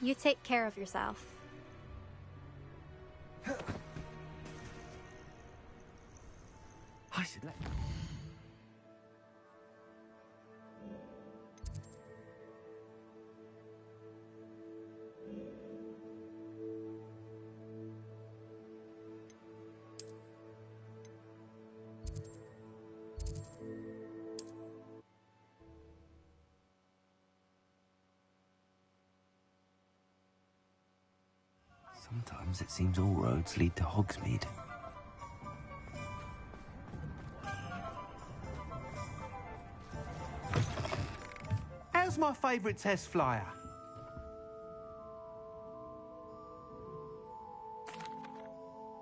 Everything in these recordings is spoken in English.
You take care of yourself. I should let... Sometimes it seems all roads lead to Hogsmeade. How's my favourite test flyer?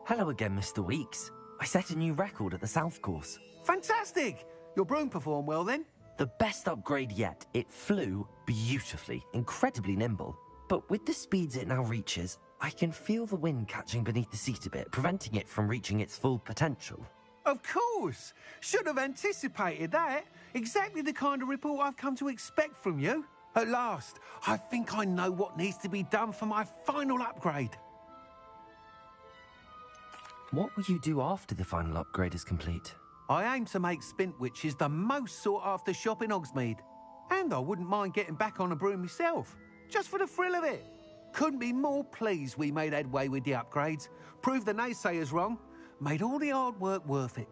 Hello again, Mr. Weeks. I set a new record at the South Course. Fantastic! Your broom performed well then? The best upgrade yet. It flew beautifully, incredibly nimble. But with the speeds it now reaches, I can feel the wind catching beneath the seat a bit, preventing it from reaching its full potential. Of course! Should have anticipated that. Exactly the kind of report I've come to expect from you. At last, I think I know what needs to be done for my final upgrade. What will you do after the final upgrade is complete? I aim to make Spintwitches the most sought-after shop in Hogsmeade. And I wouldn't mind getting back on a broom myself, just for the thrill of it. Couldn't be more pleased we made headway with the upgrades, proved the naysayers wrong, made all the hard work worth it.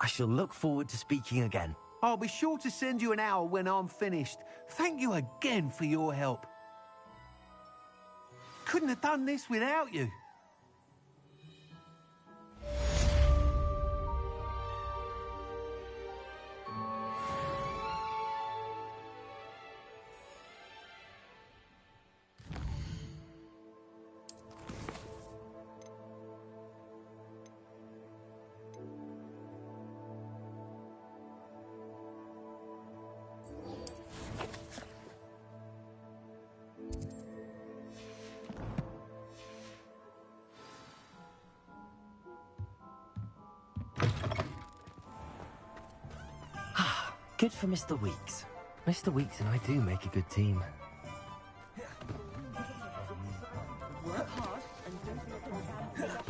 I shall look forward to speaking again. I'll be sure to send you an owl when I'm finished. Thank you again for your help. Couldn't have done this without you. Good for Mr. Weeks. Mr. Weeks and I do make a good team. Work hard and don't let them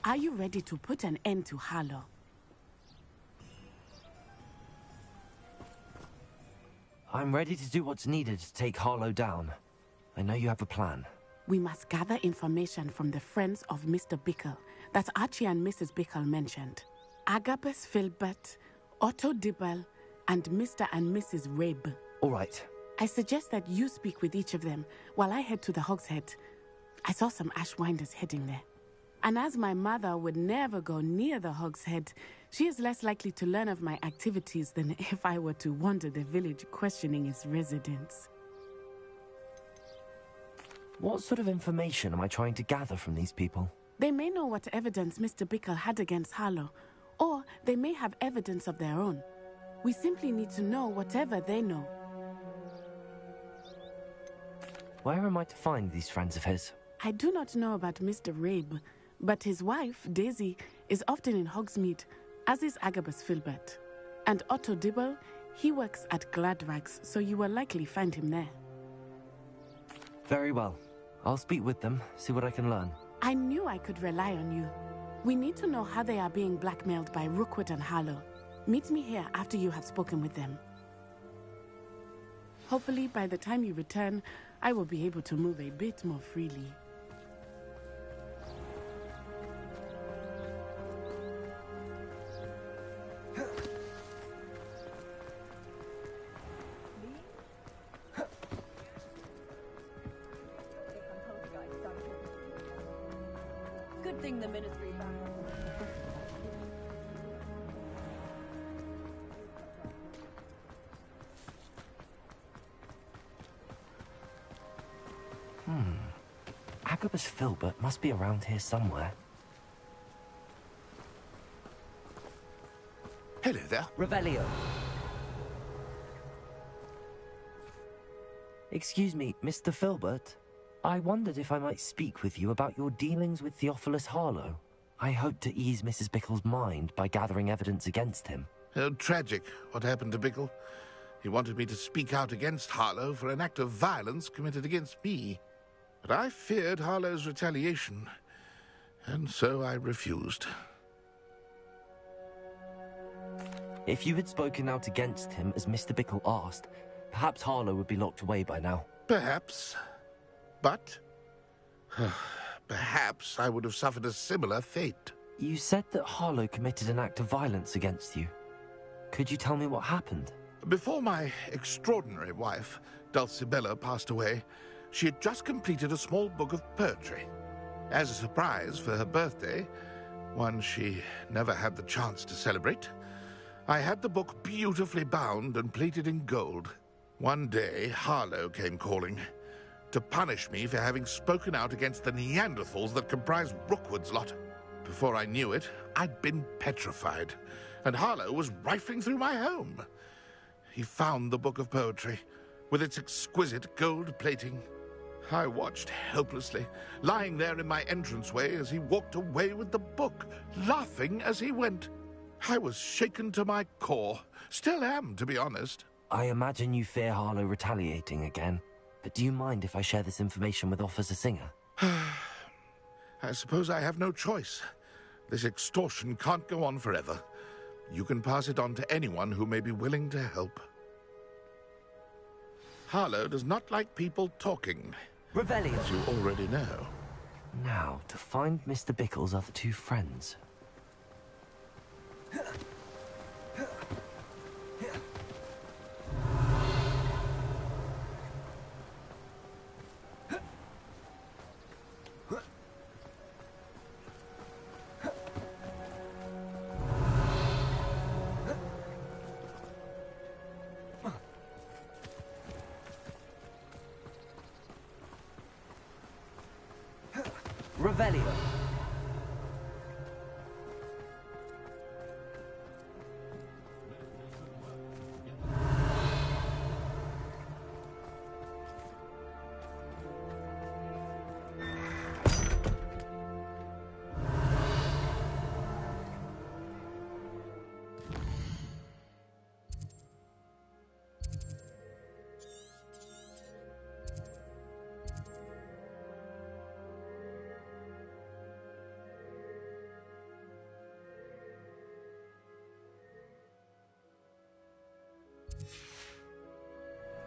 Are you ready to put an end to Harlow? I'm ready to do what's needed to take Harlow down. I know you have a plan. We must gather information from the friends of Mr. Bickle that Archie and Mrs. Bickle mentioned. Agabus Filbert, Otto Dibble, and Mr. and Mrs. Rabe. All right. I suggest that you speak with each of them while I head to the Hogshead. I saw some Ashwinders heading there. And as my mother would never go near the Hogshead, she is less likely to learn of my activities than if I were to wander the village questioning its residents. What sort of information am I trying to gather from these people? They may know what evidence Mr. Bickle had against Harlow, or they may have evidence of their own. We simply need to know whatever they know. Where am I to find these friends of his? I do not know about Mr. Rabe, but his wife, Daisy, is often in Hogsmeade, as is Agabus Filbert. And Otto Dibble, he works at Gladrags, so you will likely find him there. Very well. I'll speak with them, see what I can learn. I knew I could rely on you. We need to know how they are being blackmailed by Rookwood and Harlow. Meet me here after you have spoken with them. Hopefully, by the time you return, I will be able to move a bit more freely. Good thing the ministry back. Agabus Filbert must be around here somewhere. Hello there. Revelio. Excuse me, Mr. Filbert? I wondered if I might speak with you about your dealings with Theophilus Harlow. I hope to ease Mrs. Bickle's mind by gathering evidence against him. Oh, tragic, what happened to Bickle. He wanted me to speak out against Harlow for an act of violence committed against me. But I feared Harlow's retaliation, and so I refused. If you had spoken out against him as Mr. Bickle asked, perhaps Harlow would be locked away by now. Perhaps. But perhaps I would have suffered a similar fate. You said that Harlow committed an act of violence against you. Could you tell me what happened? Before my extraordinary wife, Dulcibella, passed away, she had just completed a small book of poetry. As a surprise for her birthday, one she never had the chance to celebrate, I had the book beautifully bound and plated in gold. One day, Harlow came calling to punish me for having spoken out against the Neanderthals that comprised Rookwood's lot. Before I knew it, I'd been petrified, and Harlow was rifling through my home. He found the book of poetry, with its exquisite gold plating. I watched helplessly, lying there in my entranceway as he walked away with the book, laughing as he went. I was shaken to my core. Still am, to be honest. I imagine you fear Harlow retaliating again, but do you mind if I share this information with Officer Singer? I suppose I have no choice. This extortion can't go on forever. You can pass it on to anyone who may be willing to help. Harlow does not like people talking. Revelio. As you already know. Now, to find Mr. Bickle's other two friends. Revelio.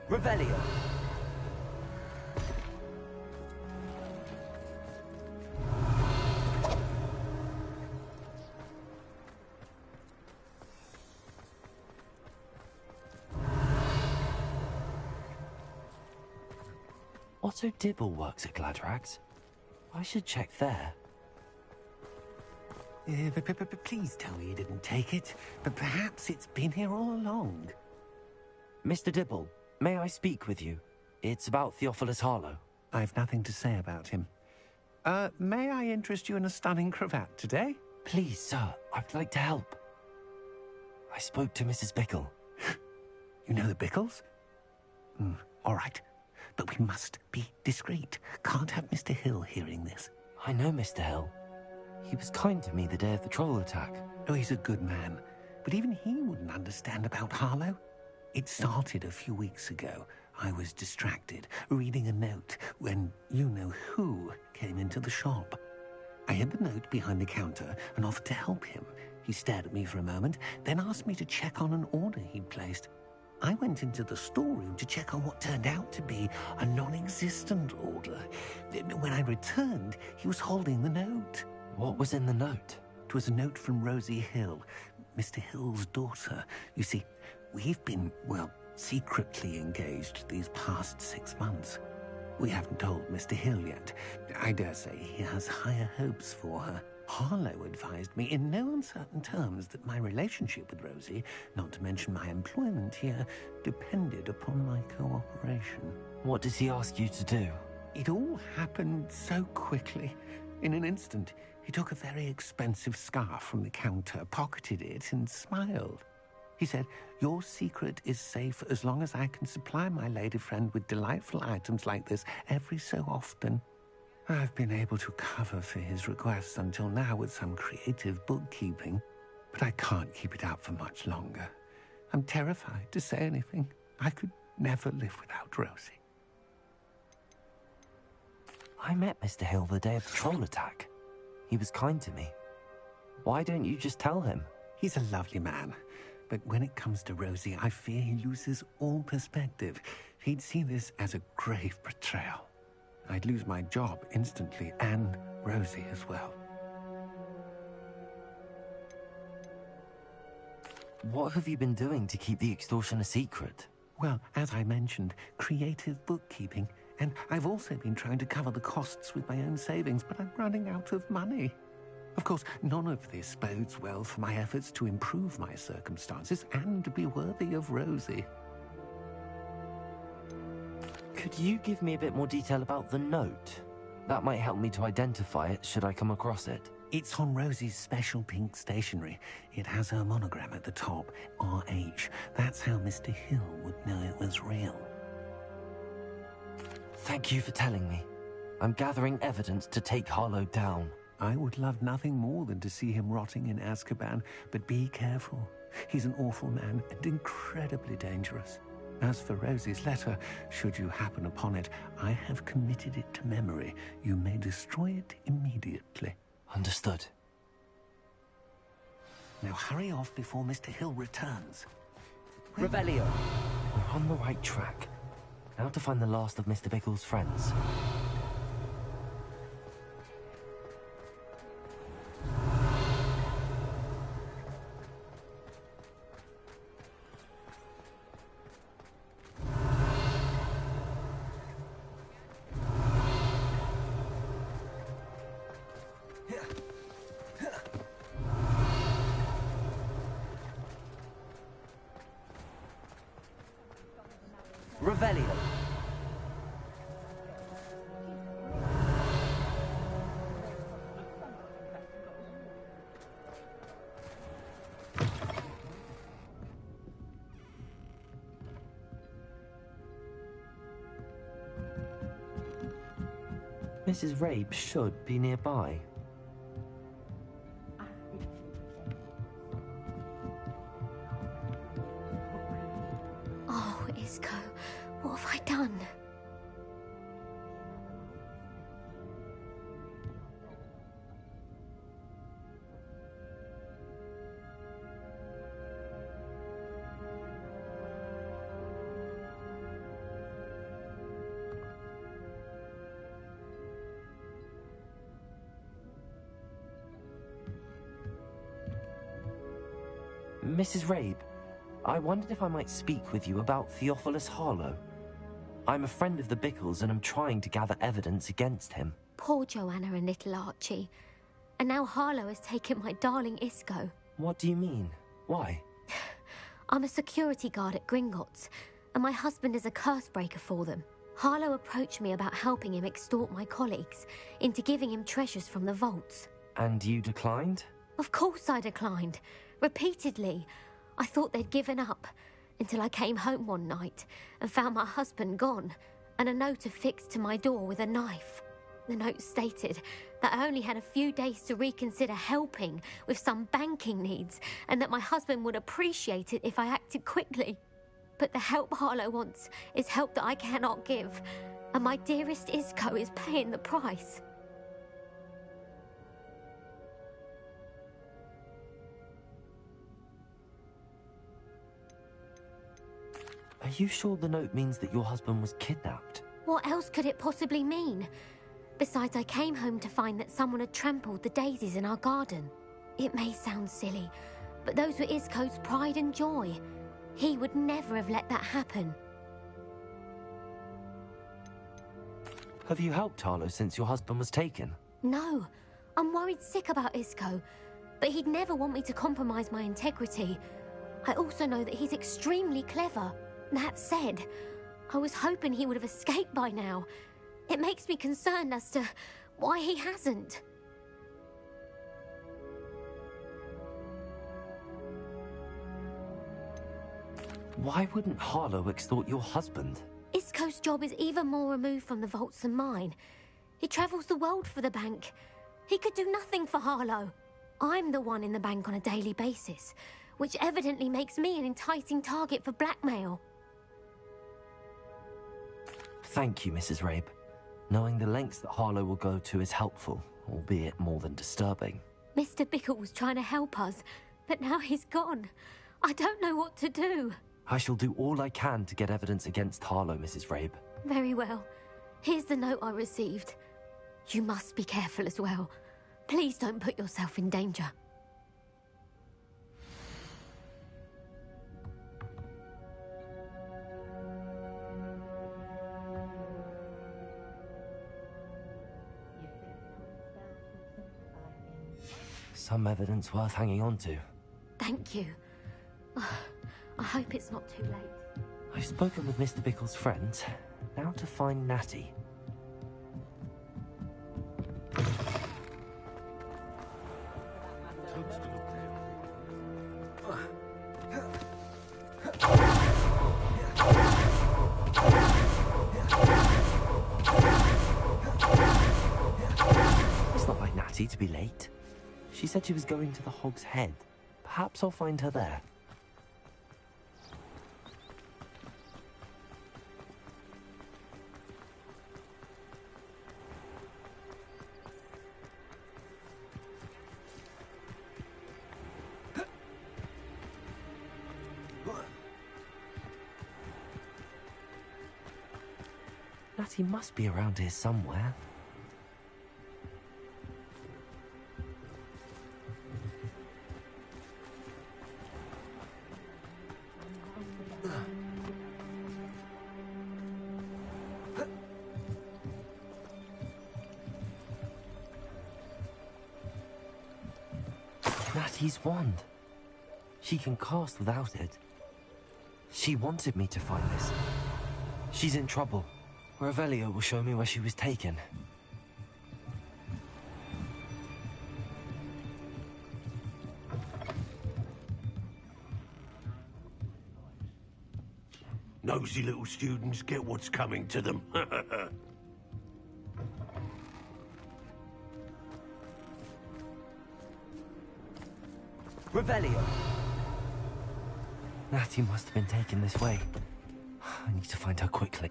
Revelio. Otto Dibble works at Gladrags. I should check there. Please tell me you didn't take it, but perhaps it's been here all along. Mr. Dibble, may I speak with you? It's about Theophilus Harlow. I've nothing to say about him. May I interest you in a stunning cravat today? Please, sir, I'd like to help. I spoke to Mrs. Bickle. You know the Bickles? All right, but we must be discreet. Can't have Mr. Hill hearing this. I know Mr. Hill. He was kind to me the day of the troll attack. Oh, he's a good man, but even he wouldn't understand about Harlow. It started a few weeks ago. I was distracted, reading a note, when you-know-who came into the shop. I hid the note behind the counter and offered to help him. He stared at me for a moment, then asked me to check on an order he'd placed. I went into the storeroom to check on what turned out to be a non-existent order. When I returned, he was holding the note. What was in the note? It was a note from Rosie Hill, Mr. Hill's daughter. You see, we've been, well, secretly engaged these past 6 months. We haven't told Mr. Hill yet. I dare say he has higher hopes for her. Harlow advised me in no uncertain terms that my relationship with Rosie, not to mention my employment here, depended upon my cooperation. What did he ask you to do? It all happened so quickly. In an instant, he took a very expensive scarf from the counter, pocketed it, and smiled. He said, "Your secret is safe as long as I can supply my lady friend with delightful items like this every so often." I've been able to cover for his requests until now with some creative bookkeeping, but I can't keep it up for much longer. I'm terrified to say anything. I could never live without Rosie. I met Mr. Hill the day of the troll attack. He was kind to me. Why don't you just tell him? He's a lovely man, but when it comes to Rosie, I fear he loses all perspective. He'd see this as a grave betrayal. I'd lose my job instantly, and Rosie as well. What have you been doing to keep the extortion a secret? Well, as I mentioned, creative bookkeeping, and I've also been trying to cover the costs with my own savings, but I'm running out of money. Of course, none of this bodes well for my efforts to improve my circumstances and to be worthy of Rosie. Could you give me a bit more detail about the note? That might help me to identify it should I come across it. It's on Rosie's special pink stationery. It has her monogram at the top, RH. That's how Mr. Hill would know it was real. Thank you for telling me. I'm gathering evidence to take Harlow down. I would love nothing more than to see him rotting in Azkaban, but be careful. He's an awful man and incredibly dangerous. As for Rosie's letter, should you happen upon it, I have committed it to memory. You may destroy it immediately. Understood. Now hurry off before Mr. Hill returns. Revelio. We're on the right track. Now to find the last of Mr. Bickle's friends. Revelio. Mrs. Rabe should be nearby. Oh, Isco, what have I done? Mrs. Rabe, I wondered if I might speak with you about Theophilus Harlow. I'm a friend of the Bickles and I'm trying to gather evidence against him. Poor Joanna and little Archie. And now Harlow has taken my darling Isco. What do you mean? Why? I'm a security guard at Gringotts, and my husband is a curse breaker for them. Harlow approached me about helping him extort my colleagues into giving him treasures from the vaults. And you declined? Of course I declined. Repeatedly. I thought they'd given up, until I came home one night and found my husband gone, and a note affixed to my door with a knife. The note stated that I only had a few days to reconsider helping with some banking needs, and that my husband would appreciate it if I acted quickly. But the help Harlow wants is help that I cannot give, and my dearest Isco is paying the price. Are you sure the note means that your husband was kidnapped? What else could it possibly mean? Besides, I came home to find that someone had trampled the daisies in our garden. It may sound silly, but those were Isco's pride and joy. He would never have let that happen. Have you helped Harlow since your husband was taken? No, I'm worried sick about Isco, but he'd never want me to compromise my integrity. I also know that he's extremely clever. That said, I was hoping he would have escaped by now. It makes me concerned as to why he hasn't. Why wouldn't Harlow extort your husband? Isco's job is even more removed from the vaults than mine. He travels the world for the bank. He could do nothing for Harlow. I'm the one in the bank on a daily basis, which evidently makes me an enticing target for blackmail. Thank you, Mrs. Rabe. Knowing the lengths that Harlow will go to is helpful, albeit more than disturbing. Mr. Bickle was trying to help us, but now he's gone. I don't know what to do. I shall do all I can to get evidence against Harlow, Mrs. Rabe. Very well. Here's the note I received. You must be careful as well. Please don't put yourself in danger. Some evidence worth hanging on to. Thank you. I hope it's not too late. I've spoken with Mr. Bickle's friend. Now to find Natty. It's not like Natty to be late. She said she was going to the Hog's Head. Perhaps I'll find her there. Natty must be around here somewhere. Natty's wand. She can cast without it. She wanted me to find this. She's in trouble. Revelio will show me where she was taken. Nosy little students get what's coming to them. Revelio! Natty must have been taken this way. I need to find her quickly.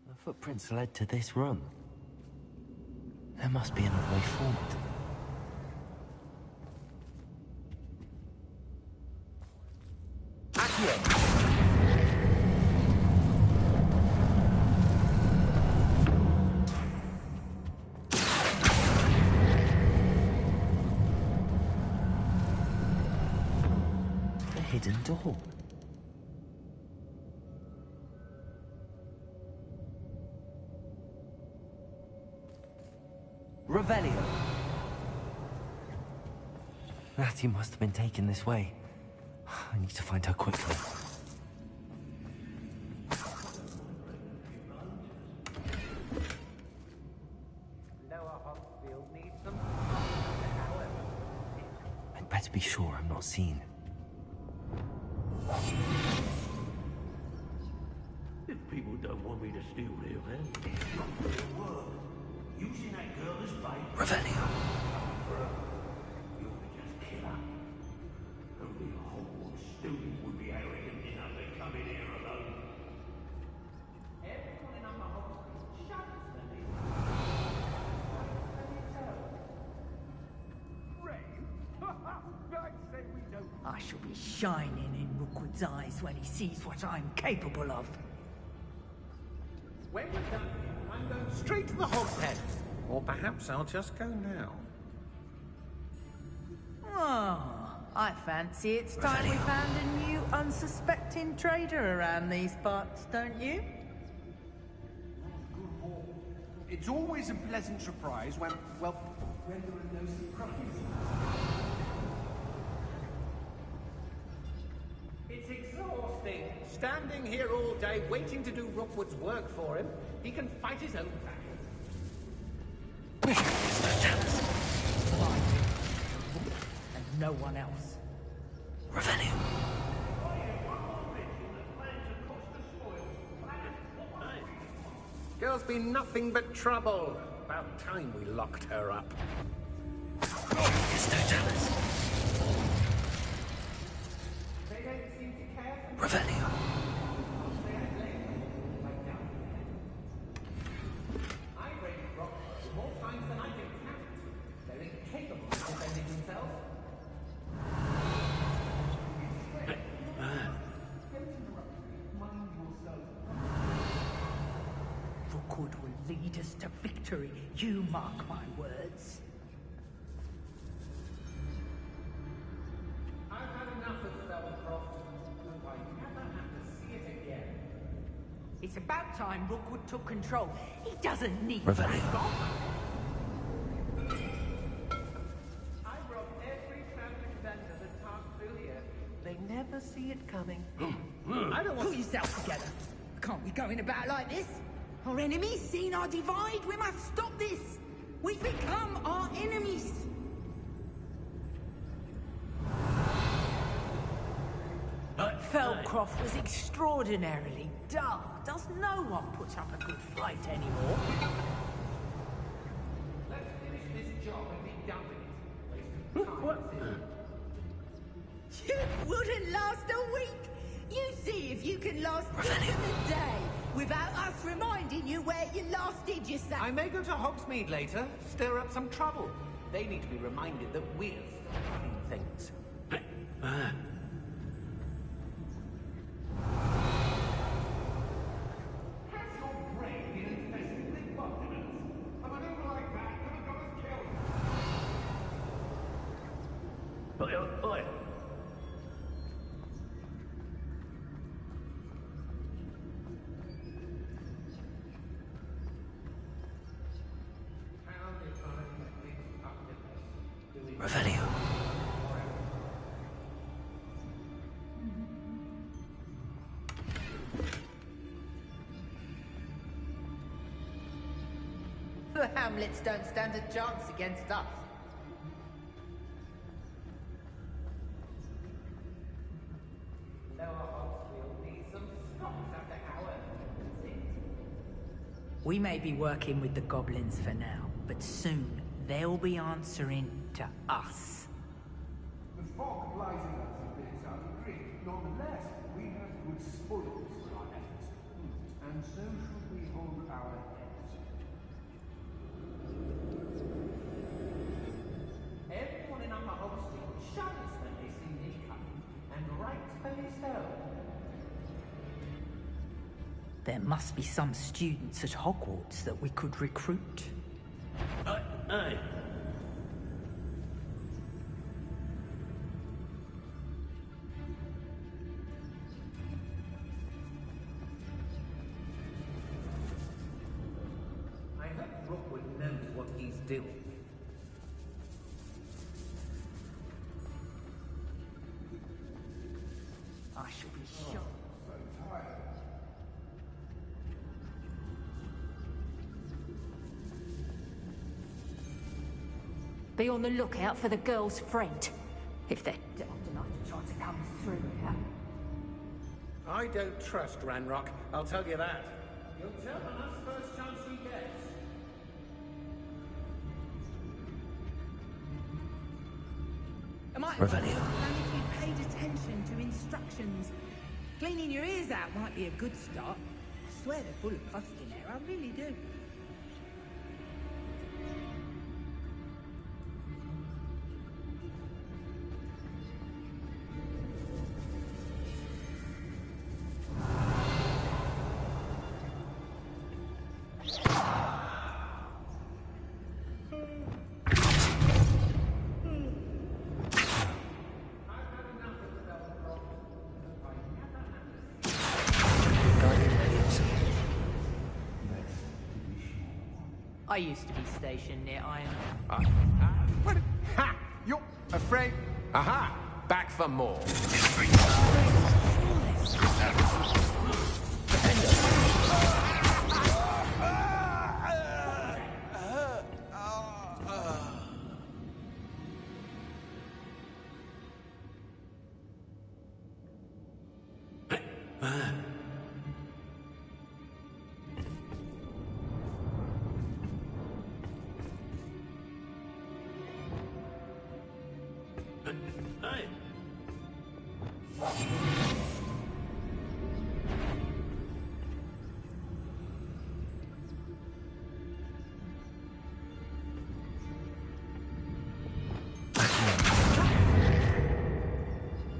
The footprints led to this room. There must be another way forward. The hidden door. Revelio. Natty must have been taken this way. I need to find her quickly. I'd better be sure I'm not seen. If people don't want me to steal their van, it's not gonna work. Using that girl as bait. Revelio. You're just killer. Only a Hogwarts student would be arrogant enough to come in here alone. Everyone in our Hogwarts shudders when they I shall be shining in Rookwood's eyes when he sees what I'm capable of. When we're done here, I'm going straight to the Hog's Head. Or perhaps I'll just go now. Oh, I fancy it's time we found a new unsuspecting trader around these parts, don't you? It's always a pleasant surprise when, well, when there are no surprises. It's exhausting. Standing here all day, waiting to do Rookwood's work for him. He can fight his own battles. And no one else. Revenue. Girl's been nothing but trouble. About time we locked her up. It's no jealous. Revenue. Rookwood will lead us to victory. You mark my words. I've had enough of Spellcroft. I never have to see it again. It's about time Rookwood took control. He doesn't need Revenue. that bomb. I robbed every traveling vendor that passed through here. They never see it coming. I don't want Pull yourself together. Can't be going about like this. Our enemies seen our divide. We must stop this. We've become our enemies. Feldcroft was extraordinarily dull. Does no one put up a good fight anymore? Let's finish this job and be done with it. What? You wouldn't last a week. You see if you can last another day without us reminding you where you last did yourself. I may go to Hogsmeade later, stir up some trouble. They need to be reminded that we're still running things. Has your brain been infested with documents? A maneuver like that could have got us killed. Oi. Revenue. The Hamlets don't stand a chance against us. We may be working with the goblins for now, but soon they'll be answering to us. The fog blinding us a bit, I agree. Nonetheless, we have good spoils for our efforts, and so should we hold our heads. Everyone in Upper Hogsmeade shudders when they see me coming, and rightfully so. There must be some students at Hogwarts that we could recruit. Aye. I hope Rookwood knows what he's doing. I shall be sure. Be on the lookout for the girl's friend. If they're Daft enough to try to come through here. I don't trust Ranrock, I'll tell you that. He'll tell on us first chance he gets. Am I Revenue. And if you paid attention to instructions, cleaning your ears out might be a good start. I swear they're full of pus in there, I really do. I used to be stationed near Iron. What? Ha! You're afraid? Aha! Back for more. Hey!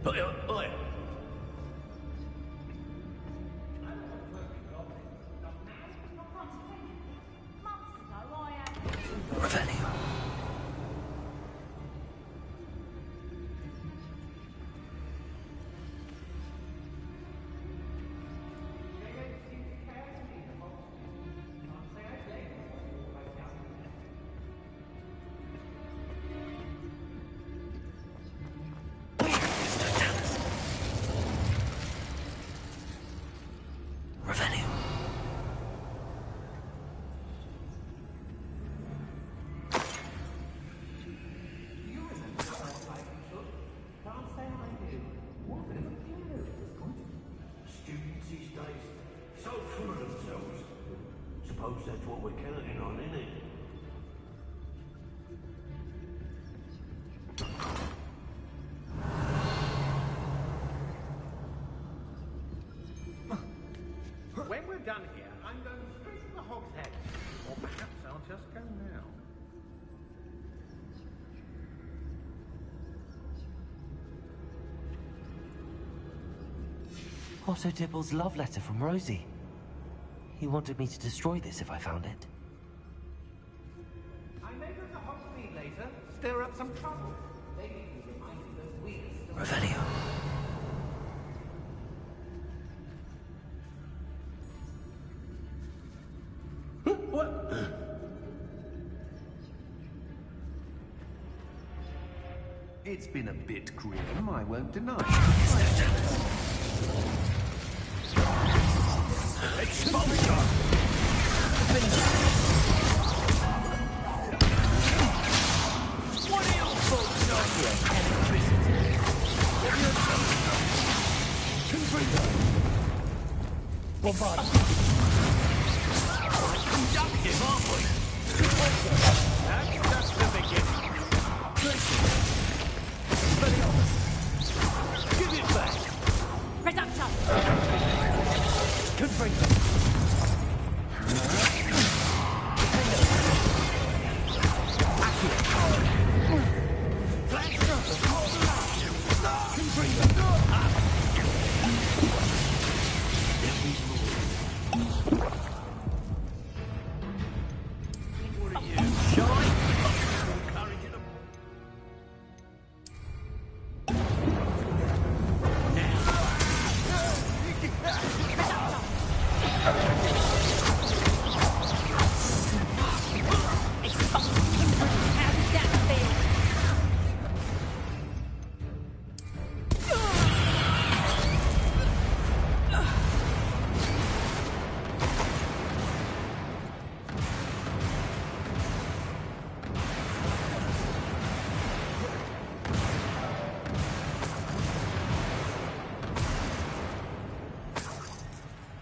Oi! Revelio. Revelio. Students these days, so full of themselves. Suppose that's what we're counting on, innit? When we're done here, I'm going straight to the Hog's Head. Or perhaps I'll just go now. Otto Dibble's love letter from Rosie. He wanted me to destroy this if I found it. I may go to Hogsmeade later, stir up some trouble. They need to be reminded that we're still... Revelio. What? It's been a bit grim, I won't deny. What are you folks on here? Confringo! Bombard! Conductive, aren't we? That's just the beginning. Give it back! Reduction! Confringo!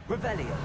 Revelio.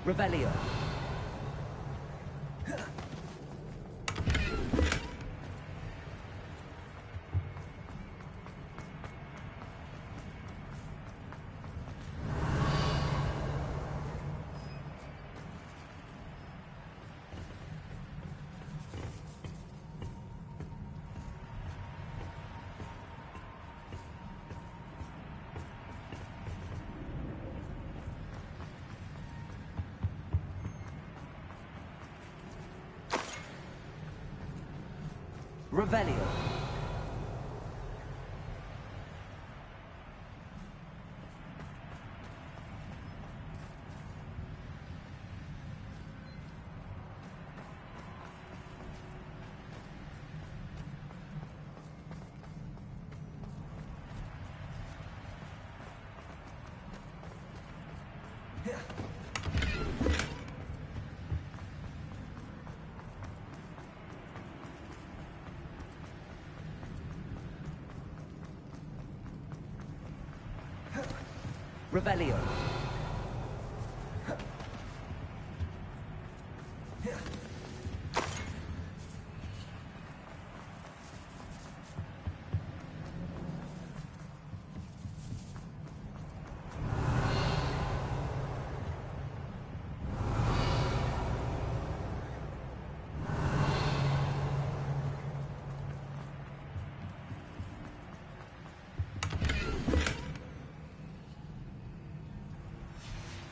Revelio. Revelio. Revelio.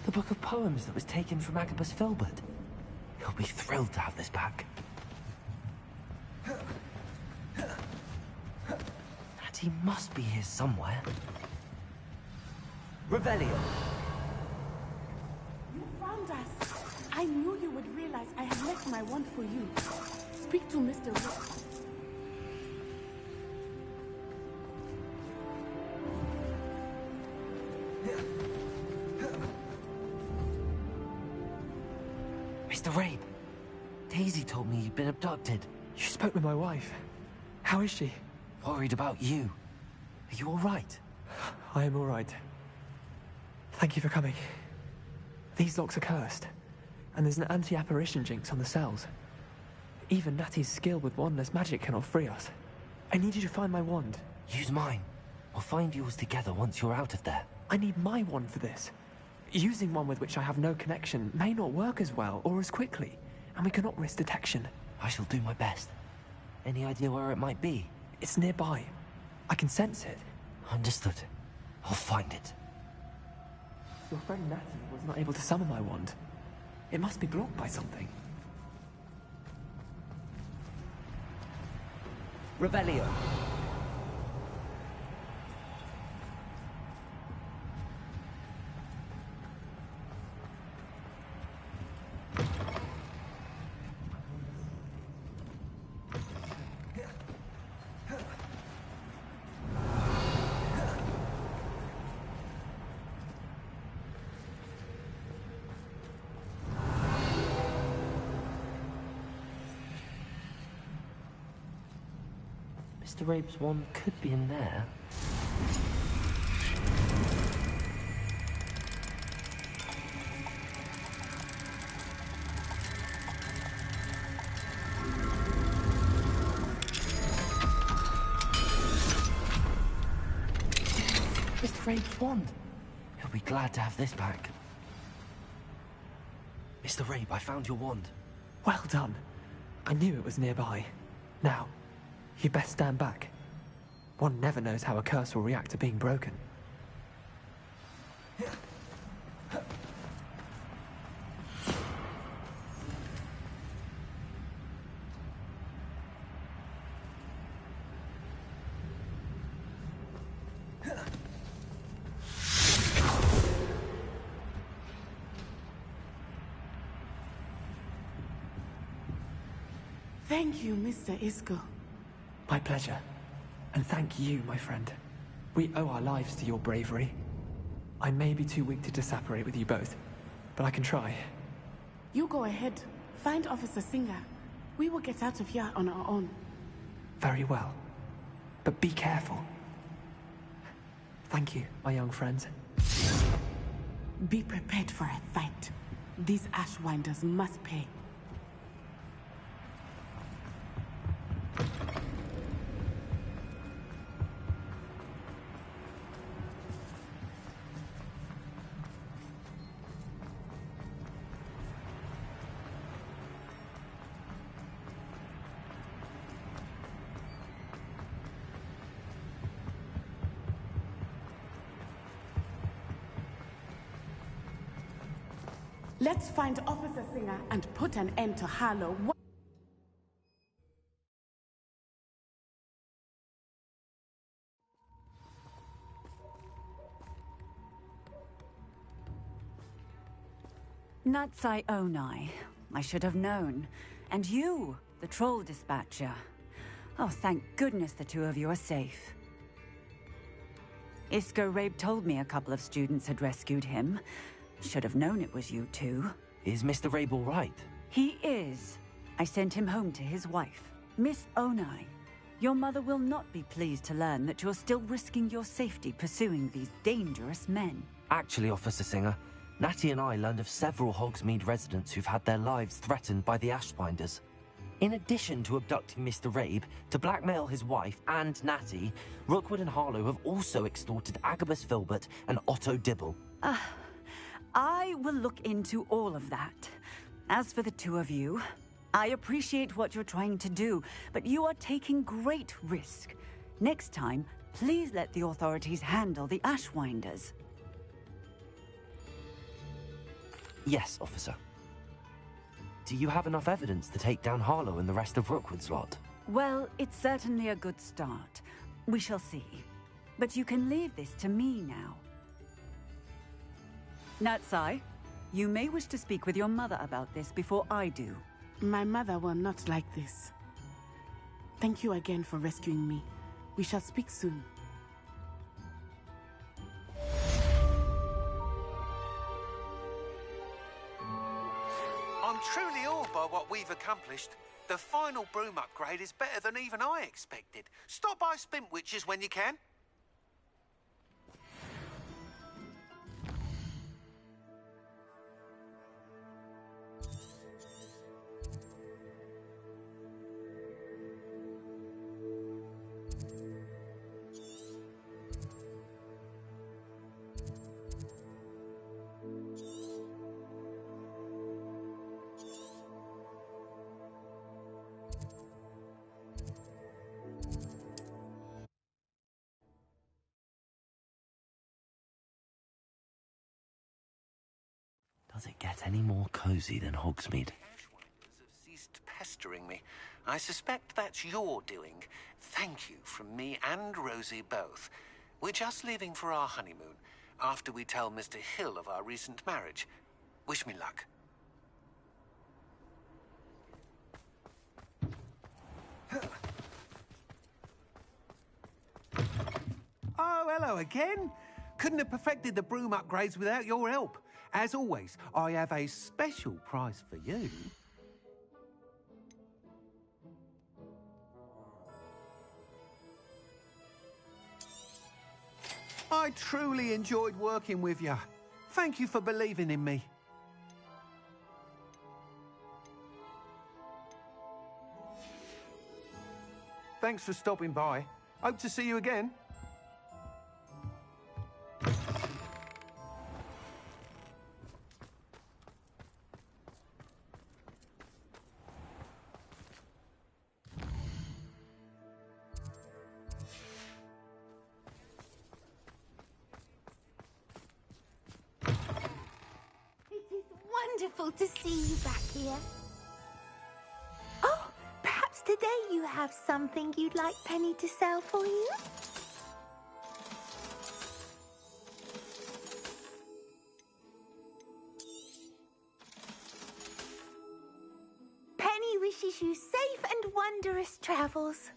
The book of poems that was taken from Agabus Filbert. He'll be thrilled to have this back. And he must be here somewhere. Revelio. You found us. I knew you would realize I had left my wand for you. Speak to Mr. Rick. Mr. Rabe, Daisy told me you'd been abducted. You spoke with my wife. How is she? Worried about you. Are you all right? I am all right. Thank you for coming. These locks are cursed, and there's an anti-apparition jinx on the cells. Even Natty's skill with wandless magic cannot free us. I need you to find my wand. Use mine. We'll find yours together once you're out of there. I need my wand for this. Using one with which I have no connection may not work as well or as quickly, and we cannot risk detection. I shall do my best. Any idea where it might be? It's nearby. I can sense it. Understood. I'll find it. Your friend Natty was not able to summon my wand. It must be blocked by something. Revelio. Mr. Rabe's wand could be in there. Mr. Rabe's wand. He'll be glad to have this back. Mr. Rabe, I found your wand. Well done. I knew it was nearby. Now, you best stand back. One never knows how a curse will react to being broken. Thank you, Mr. Isco. My pleasure. And thank you, my friend. We owe our lives to your bravery. I may be too weak to disapparate with you both, but I can try. You go ahead. Find Officer Singer. We will get out of here on our own. Very well. But be careful. Thank you, my young friends. Be prepared for a fight. These Ashwinders must pay. Let's find Officer Singer and put an end to Harlow. Natsai Onai. I should have known. And you, the troll dispatcher. Oh, thank goodness the two of you are safe. Isco Rabe told me a couple of students had rescued him. Should have known it was you two. Is Mr. Rabe all right? He is. I sent him home to his wife. Miss Onai, your mother will not be pleased to learn that you're still risking your safety pursuing these dangerous men. Actually, Officer Singer, Natty and I learned of several Hogsmeade residents who've had their lives threatened by the Ashbinders. In addition to abducting Mr. Rabe, to blackmail his wife and Natty, Rookwood and Harlow have also extorted Agabus Filbert and Otto Dibble. I will look into all of that. As for the two of you, I appreciate what you're trying to do, but you are taking great risk. Next time, please let the authorities handle the Ashwinders. Yes, officer. Do you have enough evidence to take down Harlow and the rest of Rookwood's lot? Well, it's certainly a good start. We shall see. But you can leave this to me now. Natsai, you may wish to speak with your mother about this before I do. My mother will not like this. Thank you again for rescuing me. We shall speak soon. I'm truly awed by what we've accomplished. The final broom upgrade is better than even I expected. Stop by Spintwitches when you can. Does it get any more cozy than Hogsmeade? Ashwinders have ceased pestering me. I suspect that's your doing. Thank you from me and Rosie both. We're just leaving for our honeymoon, after we tell Mr. Hill of our recent marriage. Wish me luck. Oh, hello again. Couldn't have perfected the broom upgrades without your help. As always, I have a special prize for you. I truly enjoyed working with you. Thank you for believing in me. Thanks for stopping by. Hope to see you again. Wonderful to see you back here. Oh, perhaps today you have something you'd like Penny to sell for you? Penny wishes you safe and wondrous travels.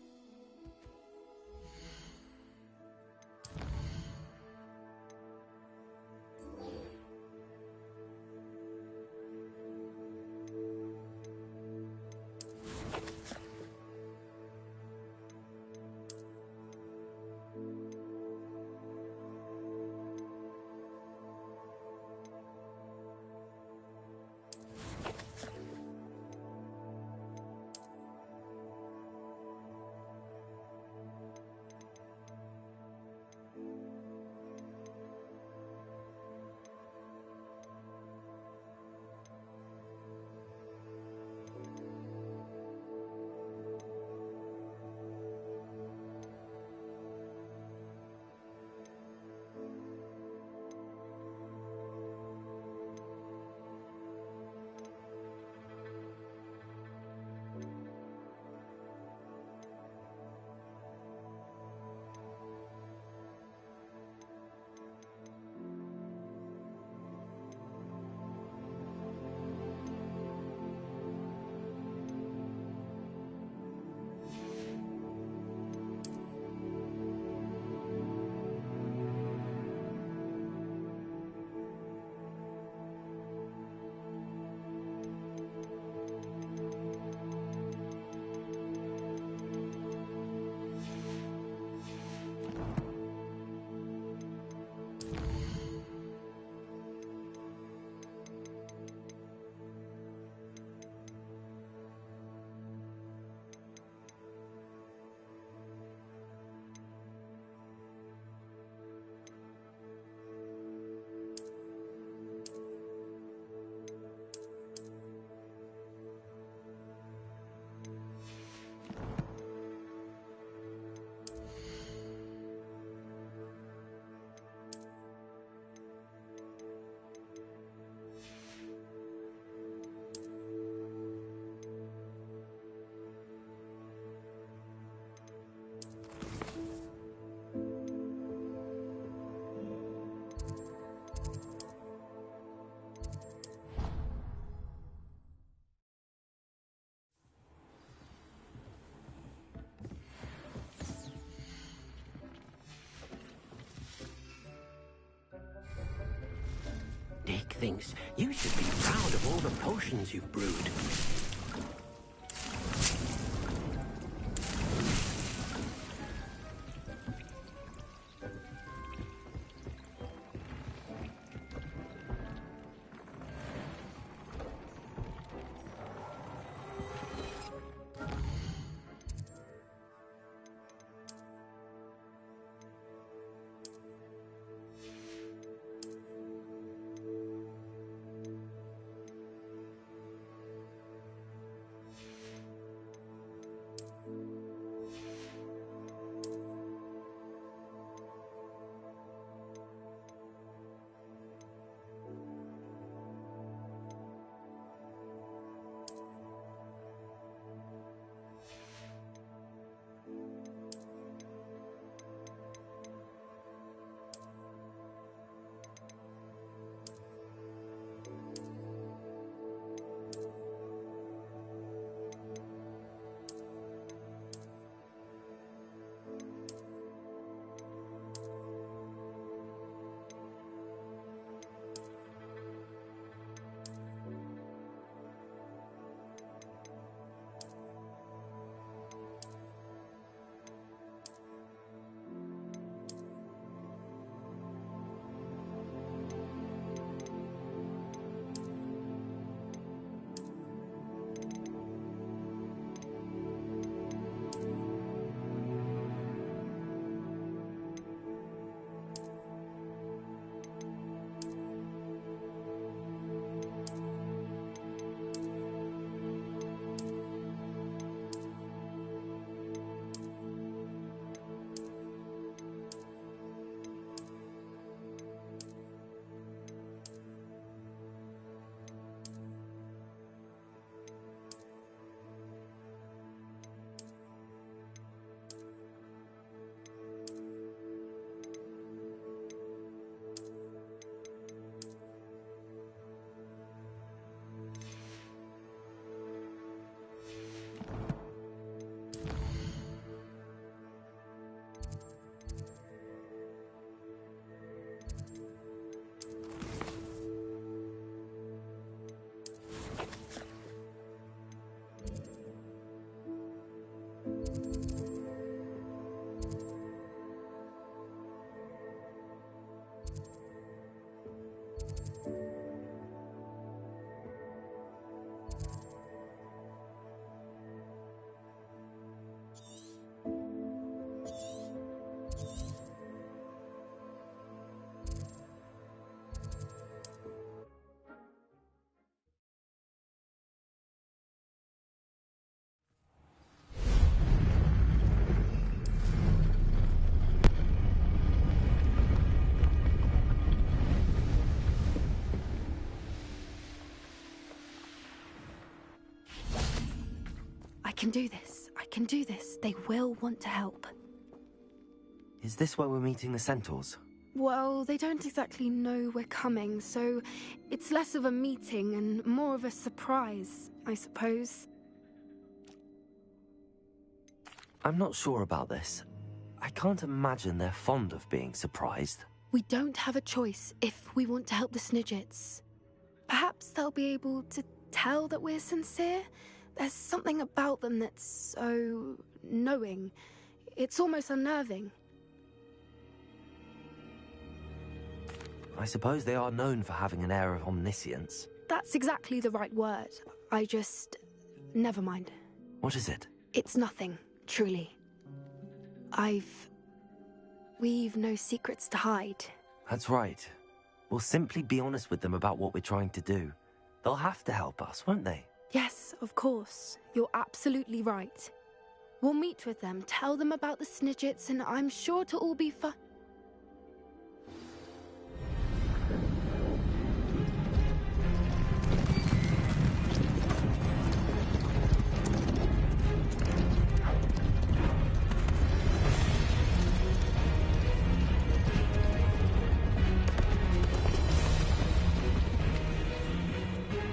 thinks you should be proud of all the potions you've brewed. I can do this. I can do this. They will want to help. Is this where we're meeting the centaurs? Well, they don't exactly know we're coming, so it's less of a meeting and more of a surprise, I suppose. I'm not sure about this. I can't imagine they're fond of being surprised. We don't have a choice if we want to help the Snidgets. Perhaps they'll be able to tell that we're sincere. There's something about them that's so knowing. It's almost unnerving. I suppose they are known for having an air of omniscience. That's exactly the right word. Never mind. What is it? It's nothing, truly. We've no secrets to hide. That's right. We'll simply be honest with them about what we're trying to do. They'll have to help us, won't they? Yes, of course. You're absolutely right. We'll meet with them, tell them about the Snidgets, and I'm sure to all be fun.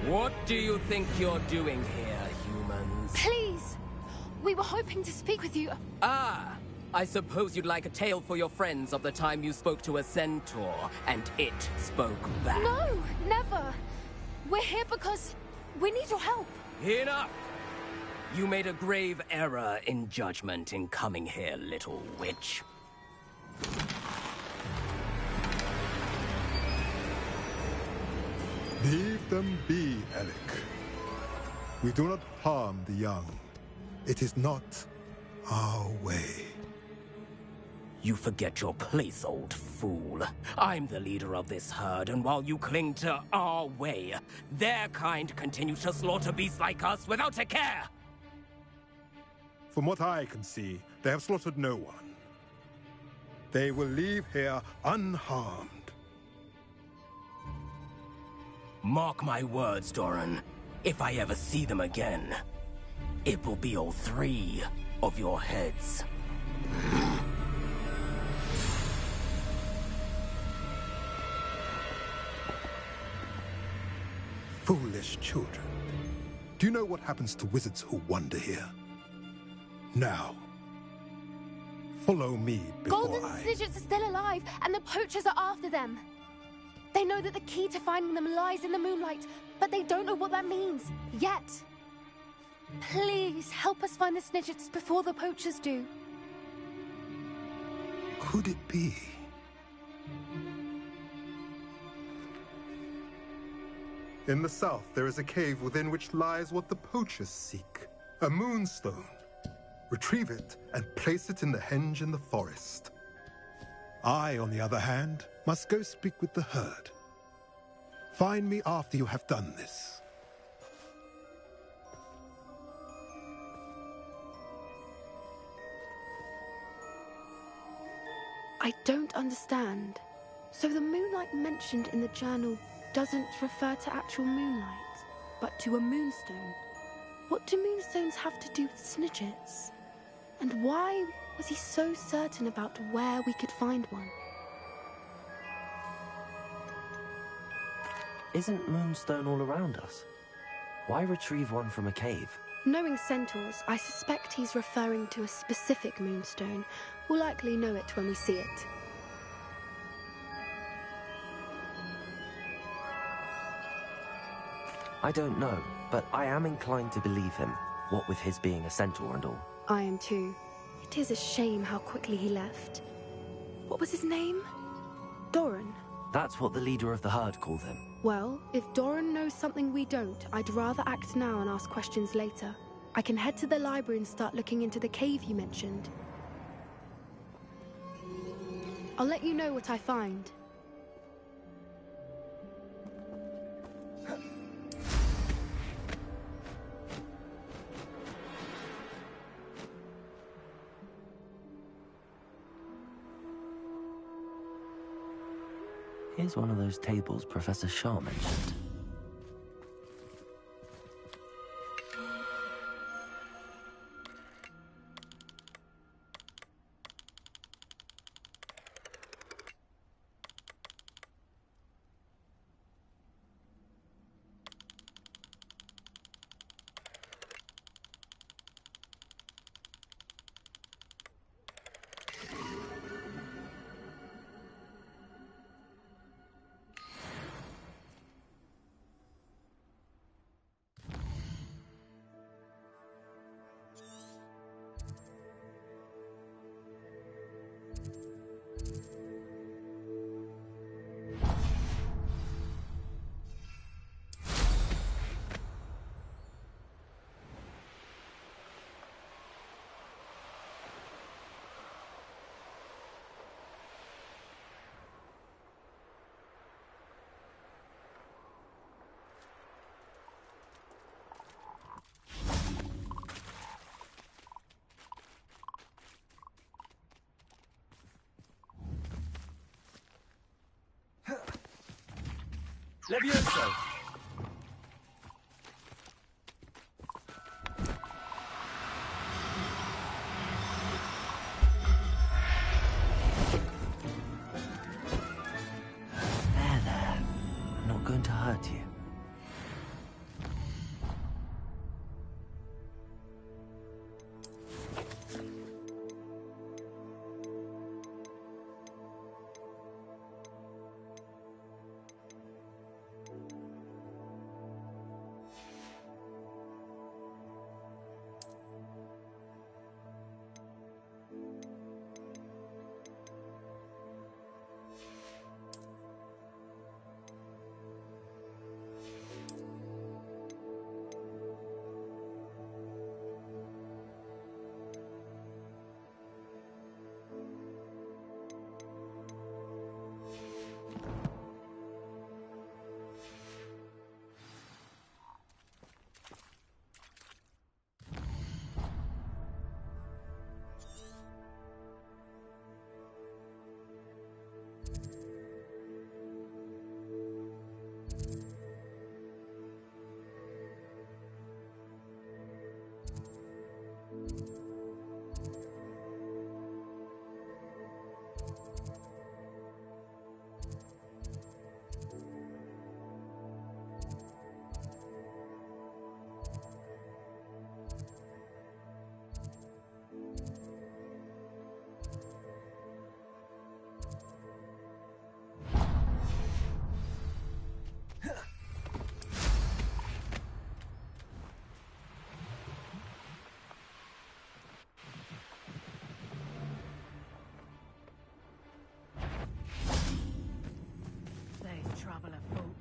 What do you think you're doing here, humans? Please! We were hoping to speak with you. Ah! I suppose you'd like a tale for your friends of the time you spoke to a centaur, and it spoke back. No, never. We're here because we need your help. Enough! You made a grave error in judgment in coming here, little witch. Leave them be, Alec. We do not harm the young. It is not our way. You forget your place, old fool. I'm the leader of this herd, and while you cling to our way, their kind continue to slaughter beasts like us without a care! From what I can see, they have slaughtered no one. They will leave here unharmed. Mark my words, Doran. If I ever see them again, it will be all 3 of your heads. Foolish children. Do you know what happens to wizards who wander here? Now, follow me before Golden Snidgets are still alive, and the poachers are after them. They know that the key to finding them lies in the moonlight, but they don't know what that means, yet. Please, help us find the Snidgets before the poachers do. Could it be? In the south, there is a cave within which lies what the poachers seek. A moonstone. Retrieve it and place it in the henge in the forest. I, on the other hand, must go speak with the herd. Find me after you have done this. I don't understand. So the moonlight mentioned in the journal doesn't refer to actual moonlight, but to a moonstone. What do moonstones have to do with Snidgets? And why was he so certain about where we could find one? Isn't moonstone all around us? Why retrieve one from a cave? Knowing centaurs, I suspect he's referring to a specific moonstone. We'll likely know it when we see it. I don't know, but I am inclined to believe him, what with his being a centaur and all. I am too. It is a shame how quickly he left. What was his name? Doran. That's what the leader of the herd called him. Well, if Doran knows something we don't, I'd rather act now and ask questions later. I can head to the library and start looking into the cave you mentioned. I'll let you know what I find. Here's one of those tables Professor Shaw mentioned. Levioso! There. I'm not going to hurt you. There's trouble afoot.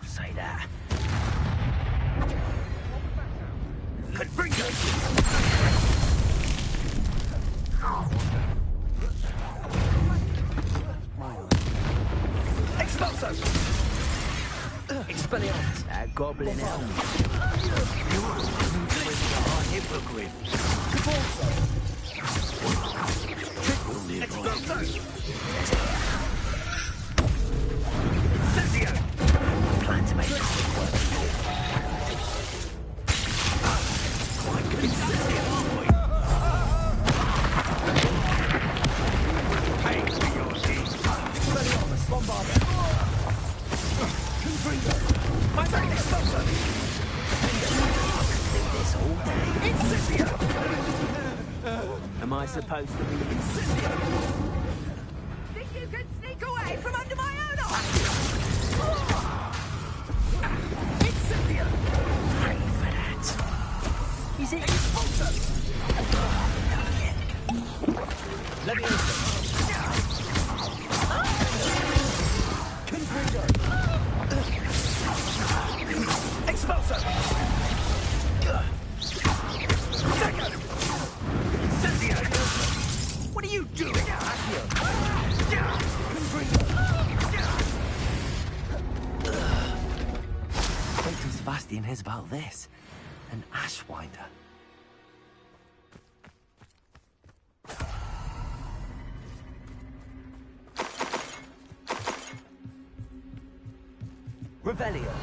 Say that. Confringo! Expulso! Expelliarmus! That goblin helmet. Hippogriff. Expulso! Incendio! Plan to make it work. Quite good incendio, aren't we? Pay for your deeds. Expelliarmus, Bombarder. Confringo. My brain expulso. Do this all day. Incendio! Am I supposed to be incendio? Think you can sneak away from under my own eye? Incendio! Pay for that. Is it expulso? Leviosa. Confringo. Expulso. Second. Incendio. What are you doing? Confringo. Wait till Sebastian hears about this. An Ashwinder. Revelio.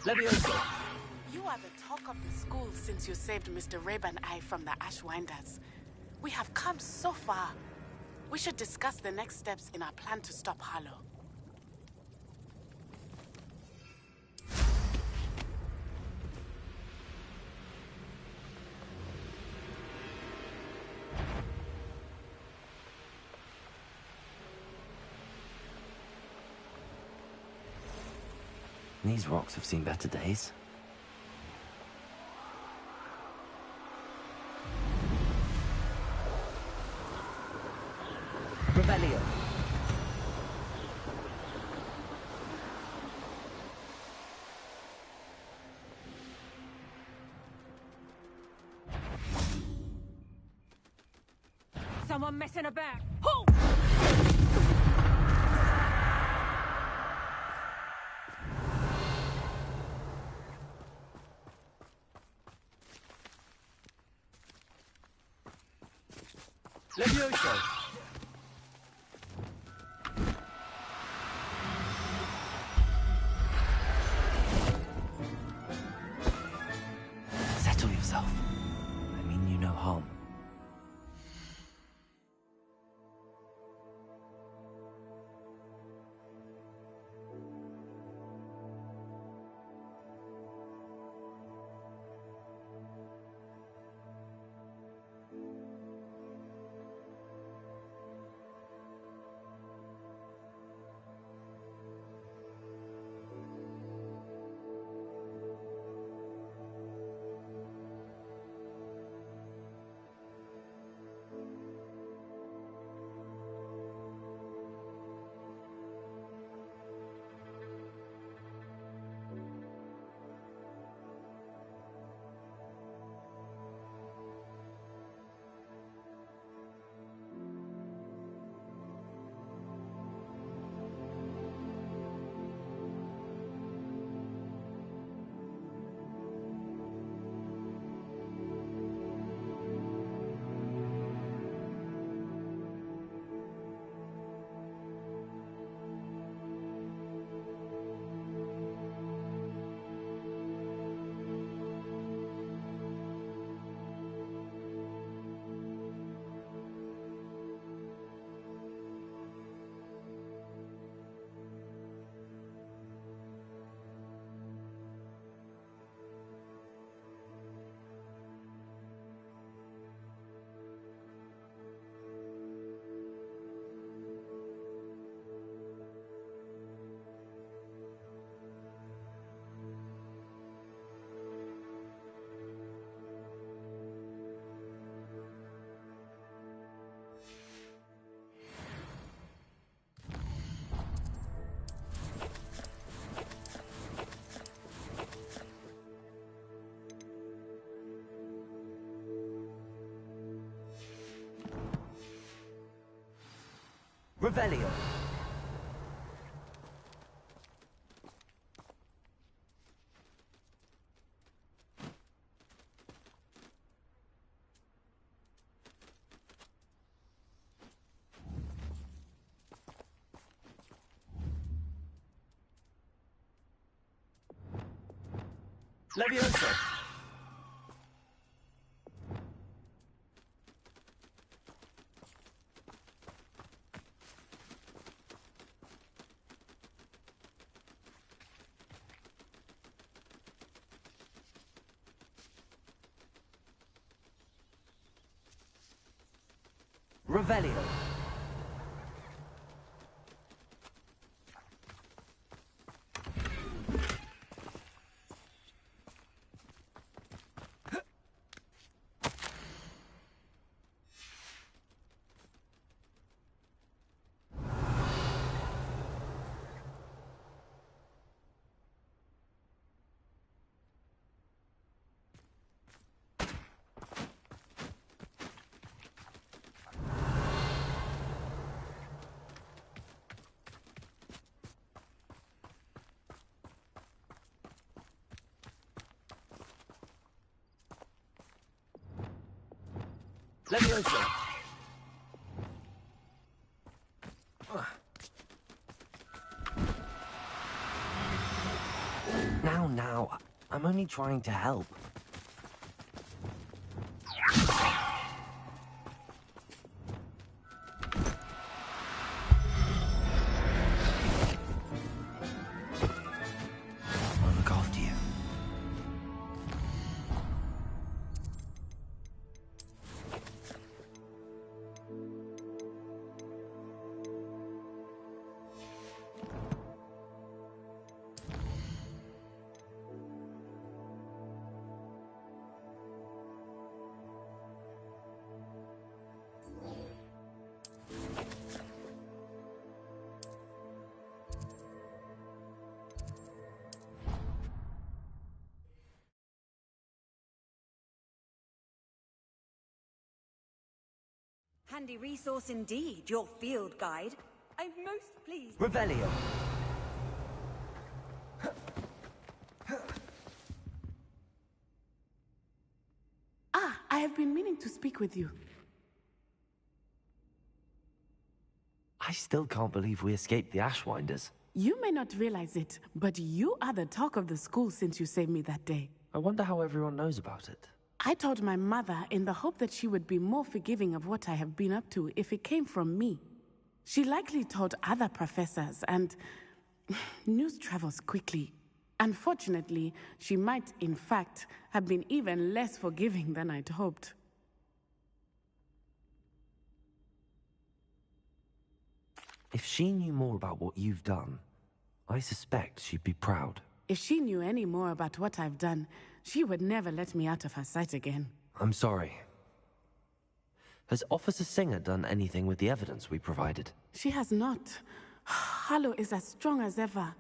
Leviosa. You are the talk of the school since you saved Mr. Reb and I from the Ashwinders. We have come so far. We should discuss the next steps in our plan to stop Harlow. These rocks have seen better days. Revelio. Someone messing about. Halt! Leviosa. Settle yourself. I mean you no harm. Revelio. Levioso. Revelio. Levioso. Now, I'm only trying to help. I'll look after you. Handy resource indeed, your field guide. I'm most pleased. Revelio. I have been meaning to speak with you. I still can't believe we escaped the Ashwinders. You may not realize it, but you are the talk of the school since you saved me that day. I wonder how everyone knows about it. I told my mother in the hope that she would be more forgiving of what I have been up to if it came from me. She likely told other professors, and news travels quickly. Unfortunately, she might, in fact, have been even less forgiving than I'd hoped. If she knew more about what you've done, I suspect she'd be proud. If she knew any more about what I've done, she would never let me out of her sight again. I'm sorry. Has Officer Singer done anything with the evidence we provided? She has not. Harlow is as strong as ever.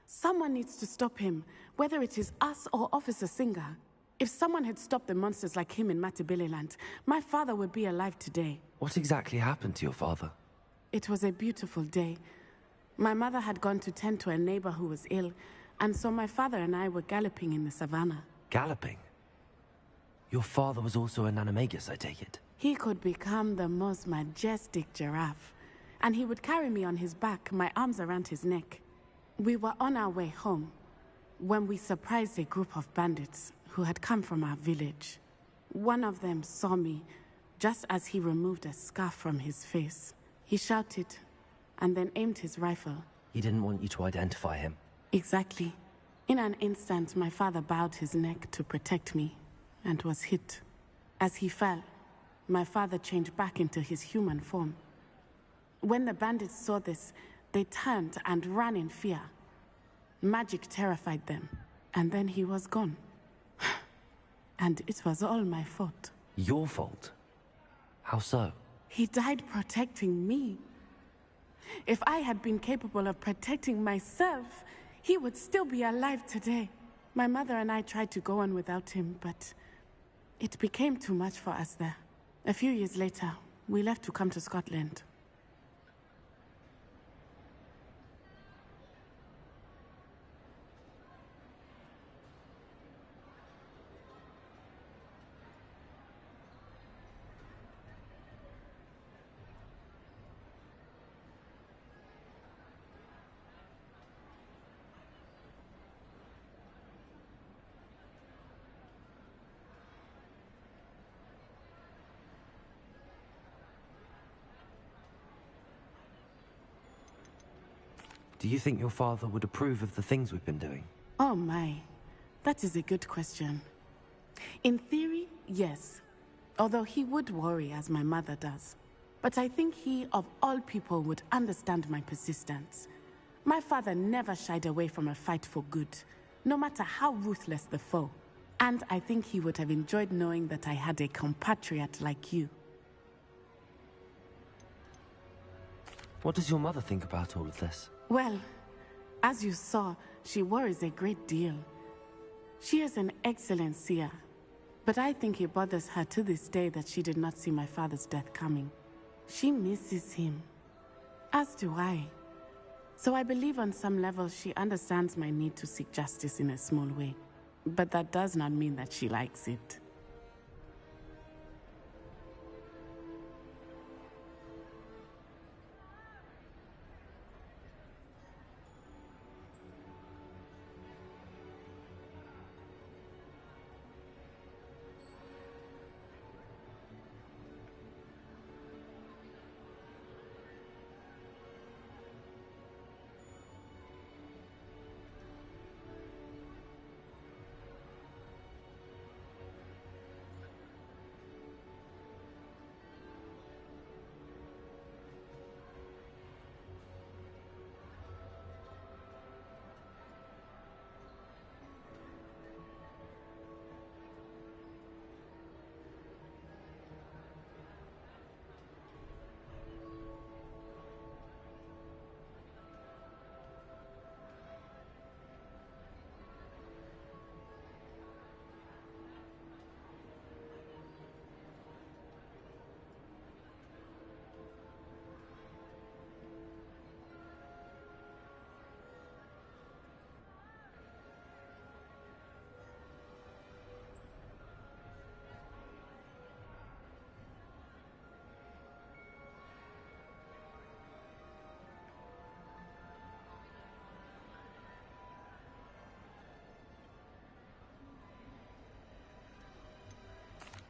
Someone needs to stop him, whether it is us or Officer Singer. If someone had stopped the monsters like him in Matabeleland, my father would be alive today. What exactly happened to your father? It was a beautiful day. My mother had gone to tend to a neighbor who was ill, and so my father and I were galloping in the savannah. Galloping? Your father was also an animagus, I take it? He could become the most majestic giraffe, and he would carry me on his back, my arms around his neck. We were on our way home when we surprised a group of bandits who had come from our village. One of them saw me just as he removed a scarf from his face. He shouted and then aimed his rifle. He didn't want you to identify him. Exactly. In an instant, my father bowed his neck to protect me and was hit. As he fell, my father changed back into his human form. When the bandits saw this, they turned and ran in fear. Magic terrified them, and then he was gone. And it was all my fault. Your fault? How so? He died protecting me. If I had been capable of protecting myself, he would still be alive today. My mother and I tried to go on without him, but it became too much for us there. A few years later, we left to come to Scotland. Do you think your father would approve of the things we've been doing? Oh my, that is a good question. In theory, yes. Although he would worry, as my mother does. But I think he, of all people, would understand my persistence. My father never shied away from a fight for good, no matter how ruthless the foe. And I think he would have enjoyed knowing that I had a compatriot like you. What does your mother think about all of this? Well, as you saw, she worries a great deal. She is an excellent seer, but I think it bothers her to this day that she did not see my father's death coming. She misses him, as do I. So I believe on some level she understands my need to seek justice in a small way. But that does not mean that she likes it.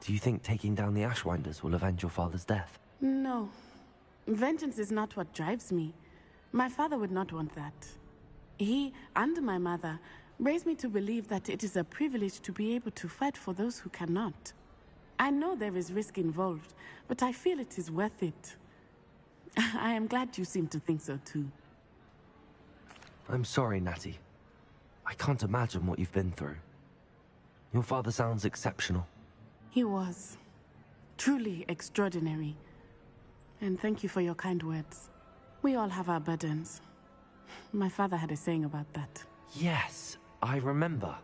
Do you think taking down the Ashwinders will avenge your father's death? No. Vengeance is not what drives me. My father would not want that. He and my mother raised me to believe that it is a privilege to be able to fight for those who cannot. I know there is risk involved, but I feel it is worth it. I am glad you seem to think so too. I'm sorry, Natty. I can't imagine what you've been through. Your father sounds exceptional. He was. Truly extraordinary. And thank you for your kind words. We all have our burdens. My father had a saying about that. Yes, I remember.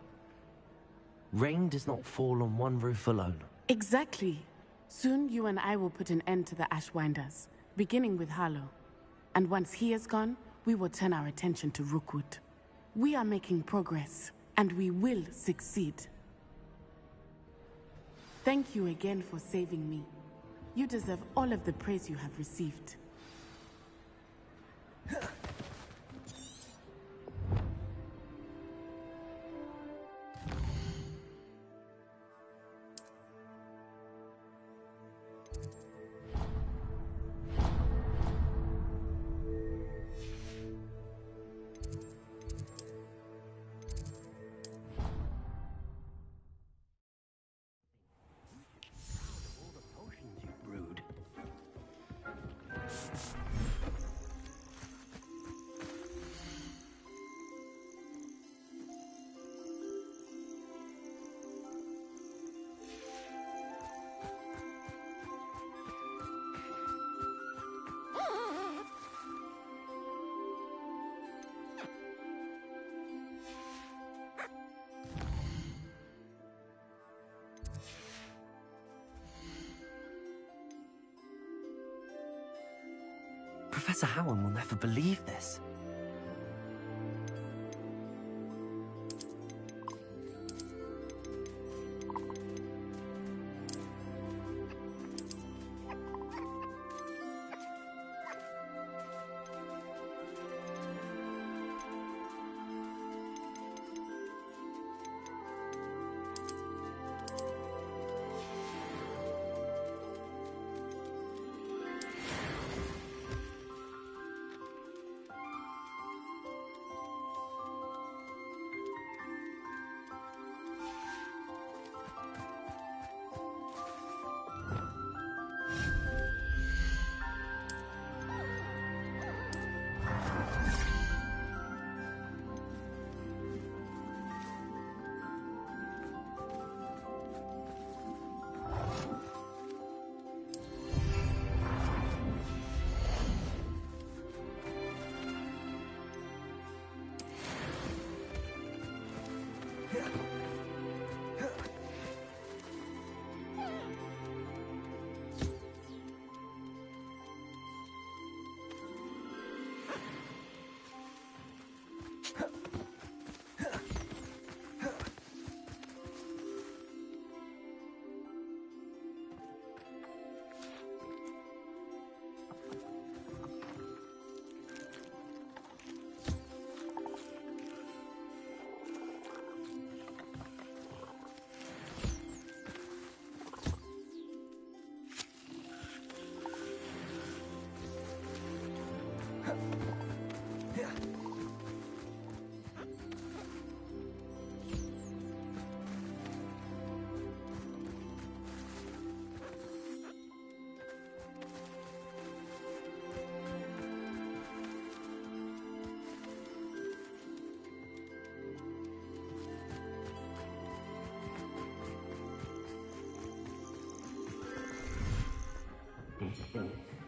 Rain does not fall on one roof alone. Exactly. Soon you and I will put an end to the Ashwinders, beginning with Harlow. And once he is gone, we will turn our attention to Rookwood. We are making progress, and we will succeed. Thank you again for saving me. You deserve all of the praise you have received. Professor Howard will never believe this.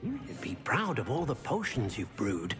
You should be proud of all the potions you've brewed.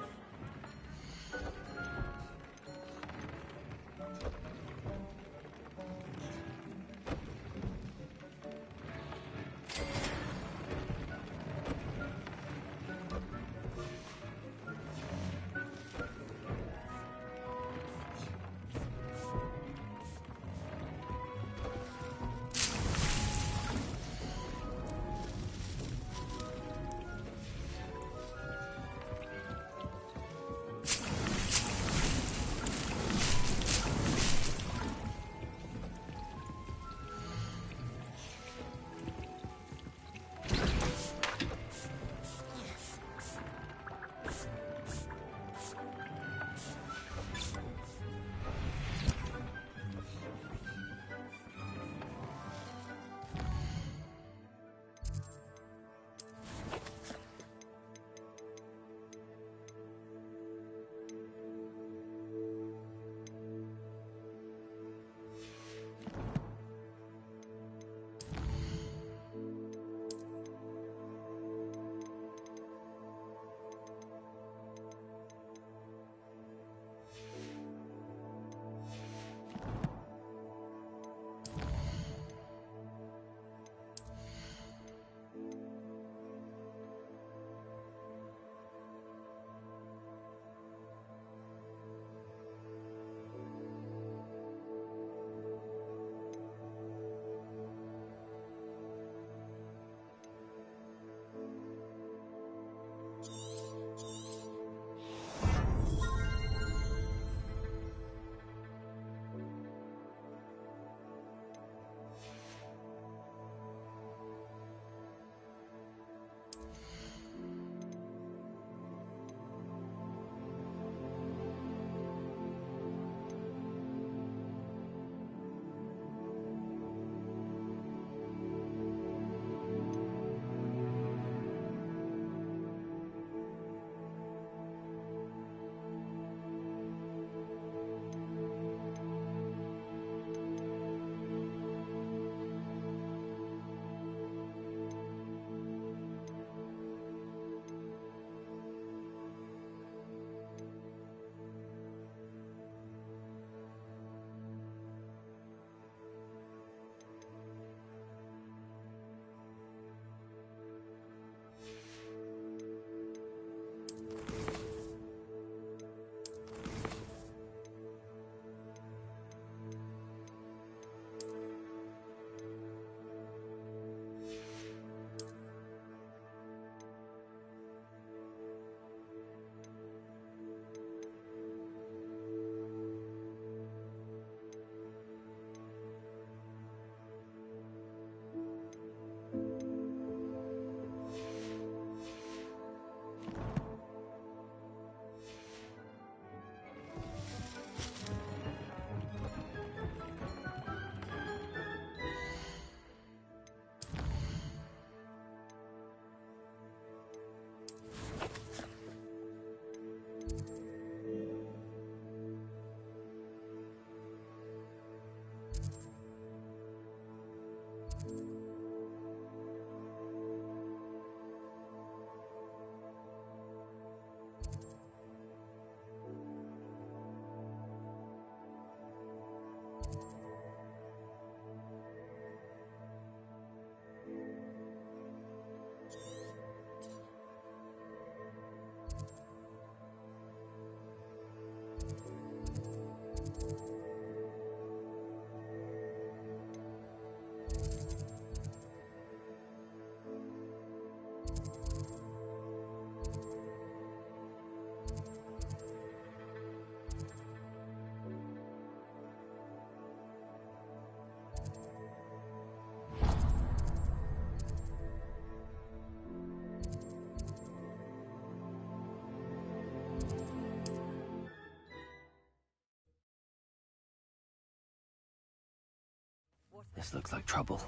This looks like trouble.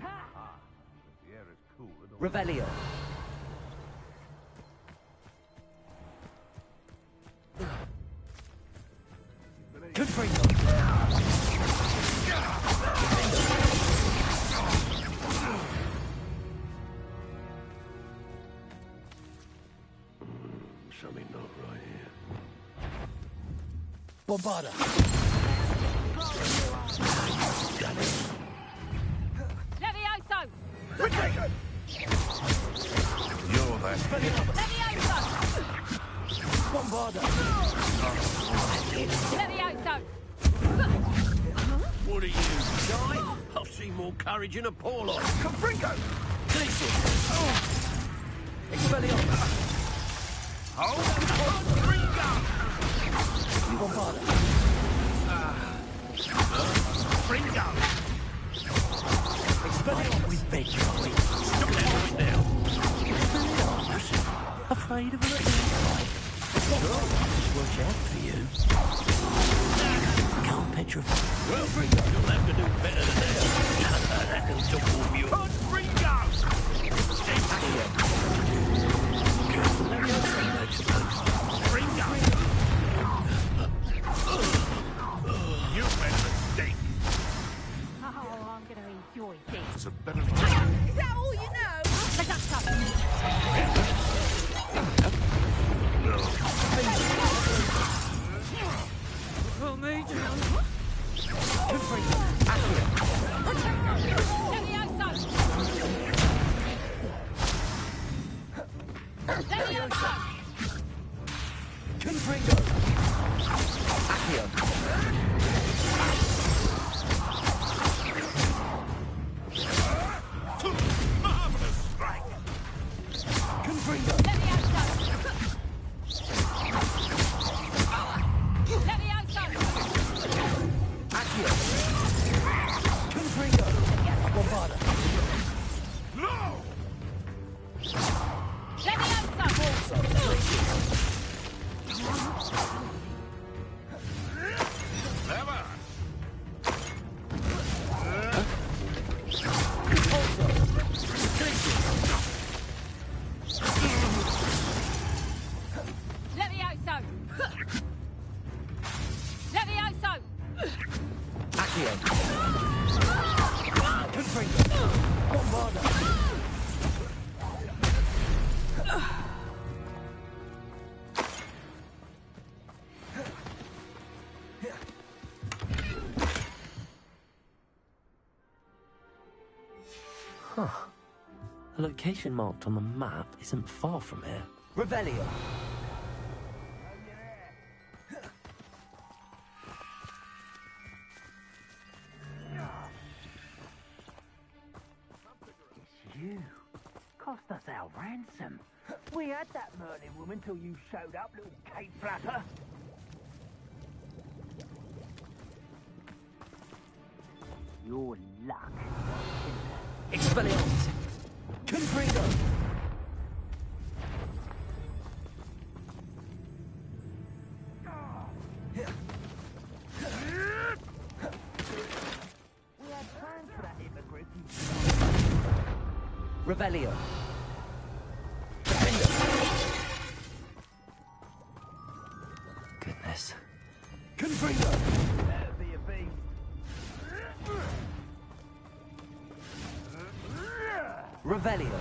The air is cooler than Revelio. Confringo. Something not right here. Bombarda. Levioso! You're there. Levioso! Bombarda. Levioso! What are you, shy? I've seen more courage in a poor lot. Confringo! Expelliarmus. Hold Confringo! Bombarda. Confringo! Expelliarmus. We beg you, wait. Stop that right now. Expelliarmus. Afraid of a little fight. Watch out for you. Can't petrify. Well, you'll have to do better than that. That can double you. Confringo! Confringo! You made a mistake. Oh, I'm gonna enjoy this. It's a better... Is that all you know? Oh, me too. Levioso! Confringo. Accio. Marvelous strike. Confringo. Levioso! Levioso! Accio. Confringo. Bombarda. No! Levioso! Never. Levioso! Levioso! Accio. Confringo. Bombarda. Huh. The location marked on the map isn't far from here. Revelio. You cost us our ransom. We had that Merlin woman till you showed up, little cape flapper. Your luck. Expelliarmus. Confringo. We had plans for that immigrant. Revelio. Goodness. Confringo. That'll be a beast. Revelio.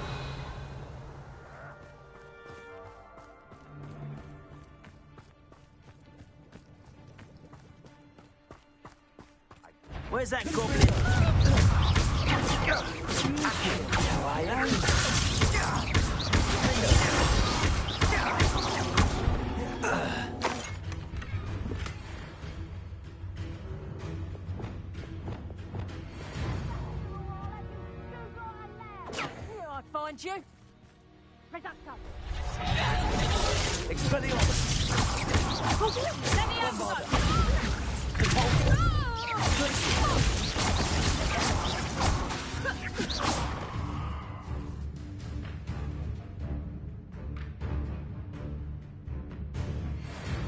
Where's that goblin? I'd find you. Reducto. Expelliarmus. Levioso!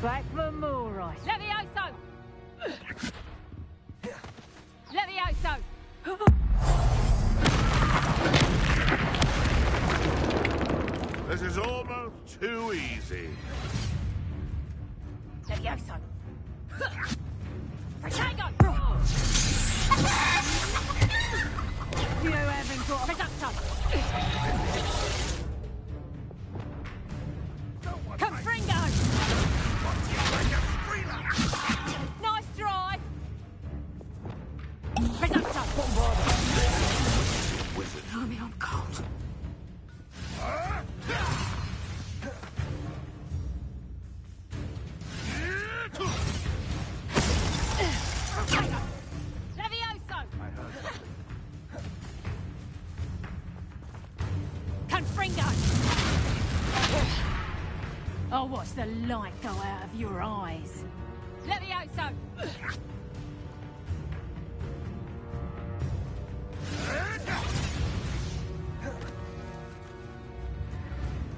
Back for more ice. Levioso! Levioso! This is almost too easy. Levioso! Protego! You haven't got a reducto! Confringo! Nice drive! Reducto! Wizard. Throw me on cold. Levioso! Confringo! I'll watch the light go out of your eyes. Levioso!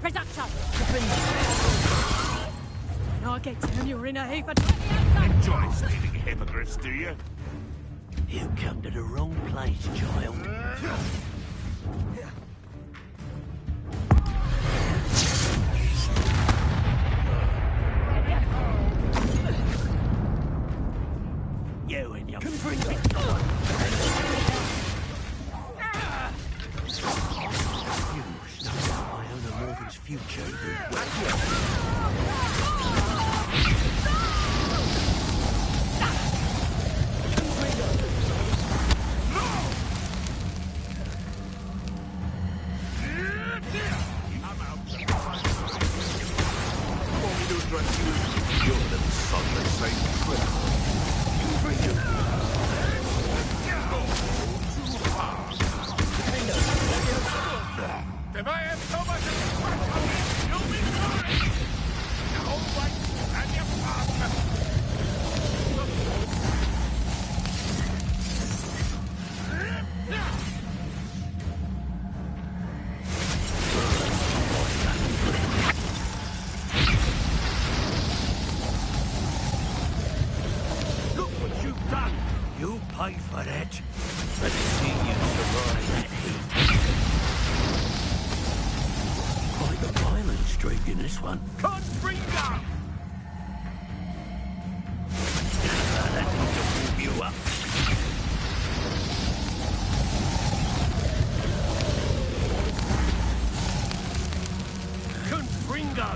Reducto! When I get to him, you're in a heap of... Enjoy stealing hippogriffs, do you? You come to the wrong place, child. You and your You must know how I own a mortal's future. If I have so much of a you'll be sorry! Your whole right and your partner! Look what you've done! You pay for that. Let's see you survive that heat. Quite a violent streak in this one. Confringo! That ought to warm you up. Confringo!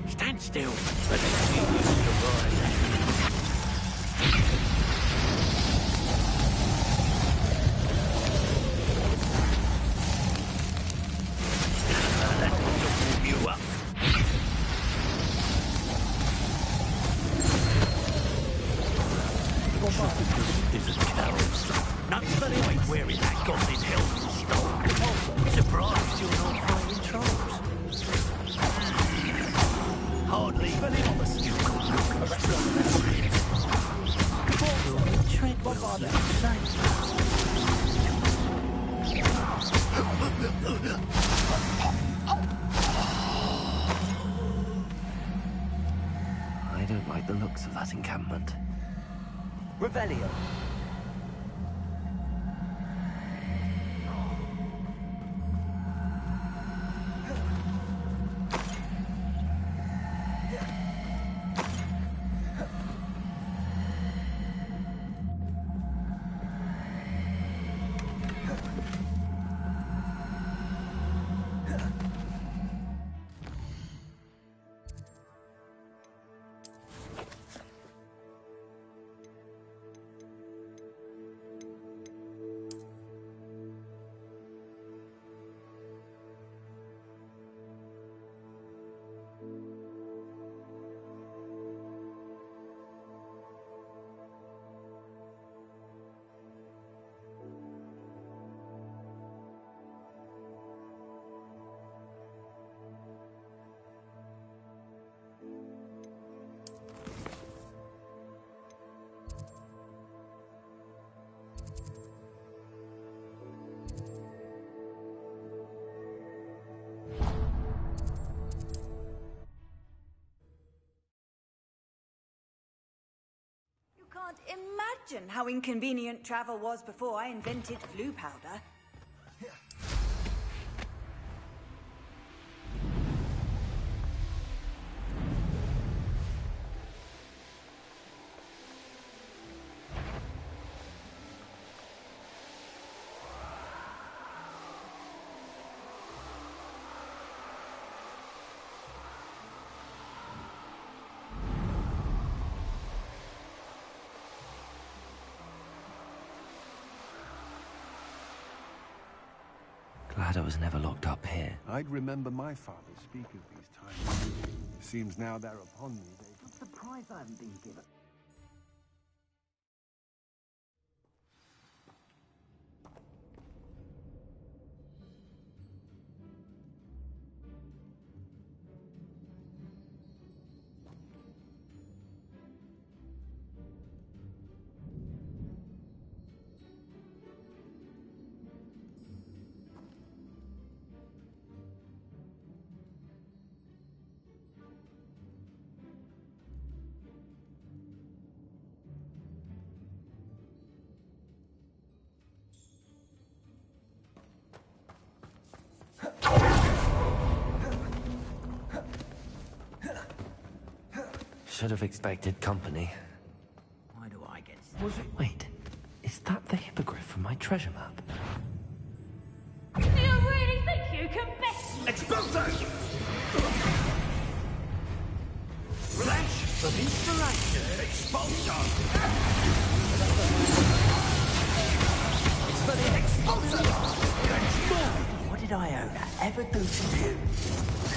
Stand still. Let's see you survive. That ought to warm you up. This is cowards. Not that they ain't wearing that goblin helmet stuff. Surprised you're not fighting trolls. Hardly on the skill could look tread well I don't like the looks of that encampment. Revelio. can't imagine how inconvenient travel was before I invented flu powder. Glad I was never locked up here. I'd remember my father speak of these times. Seems now they're upon me. I'm surprised I haven't been given. Should have expected company. Why do I get... Wait, is that the hippogriff from my treasure map? You really think you can best... Explosive! Flash of inspiration! Expulsion! Expulsion! What did Iona ever do to you?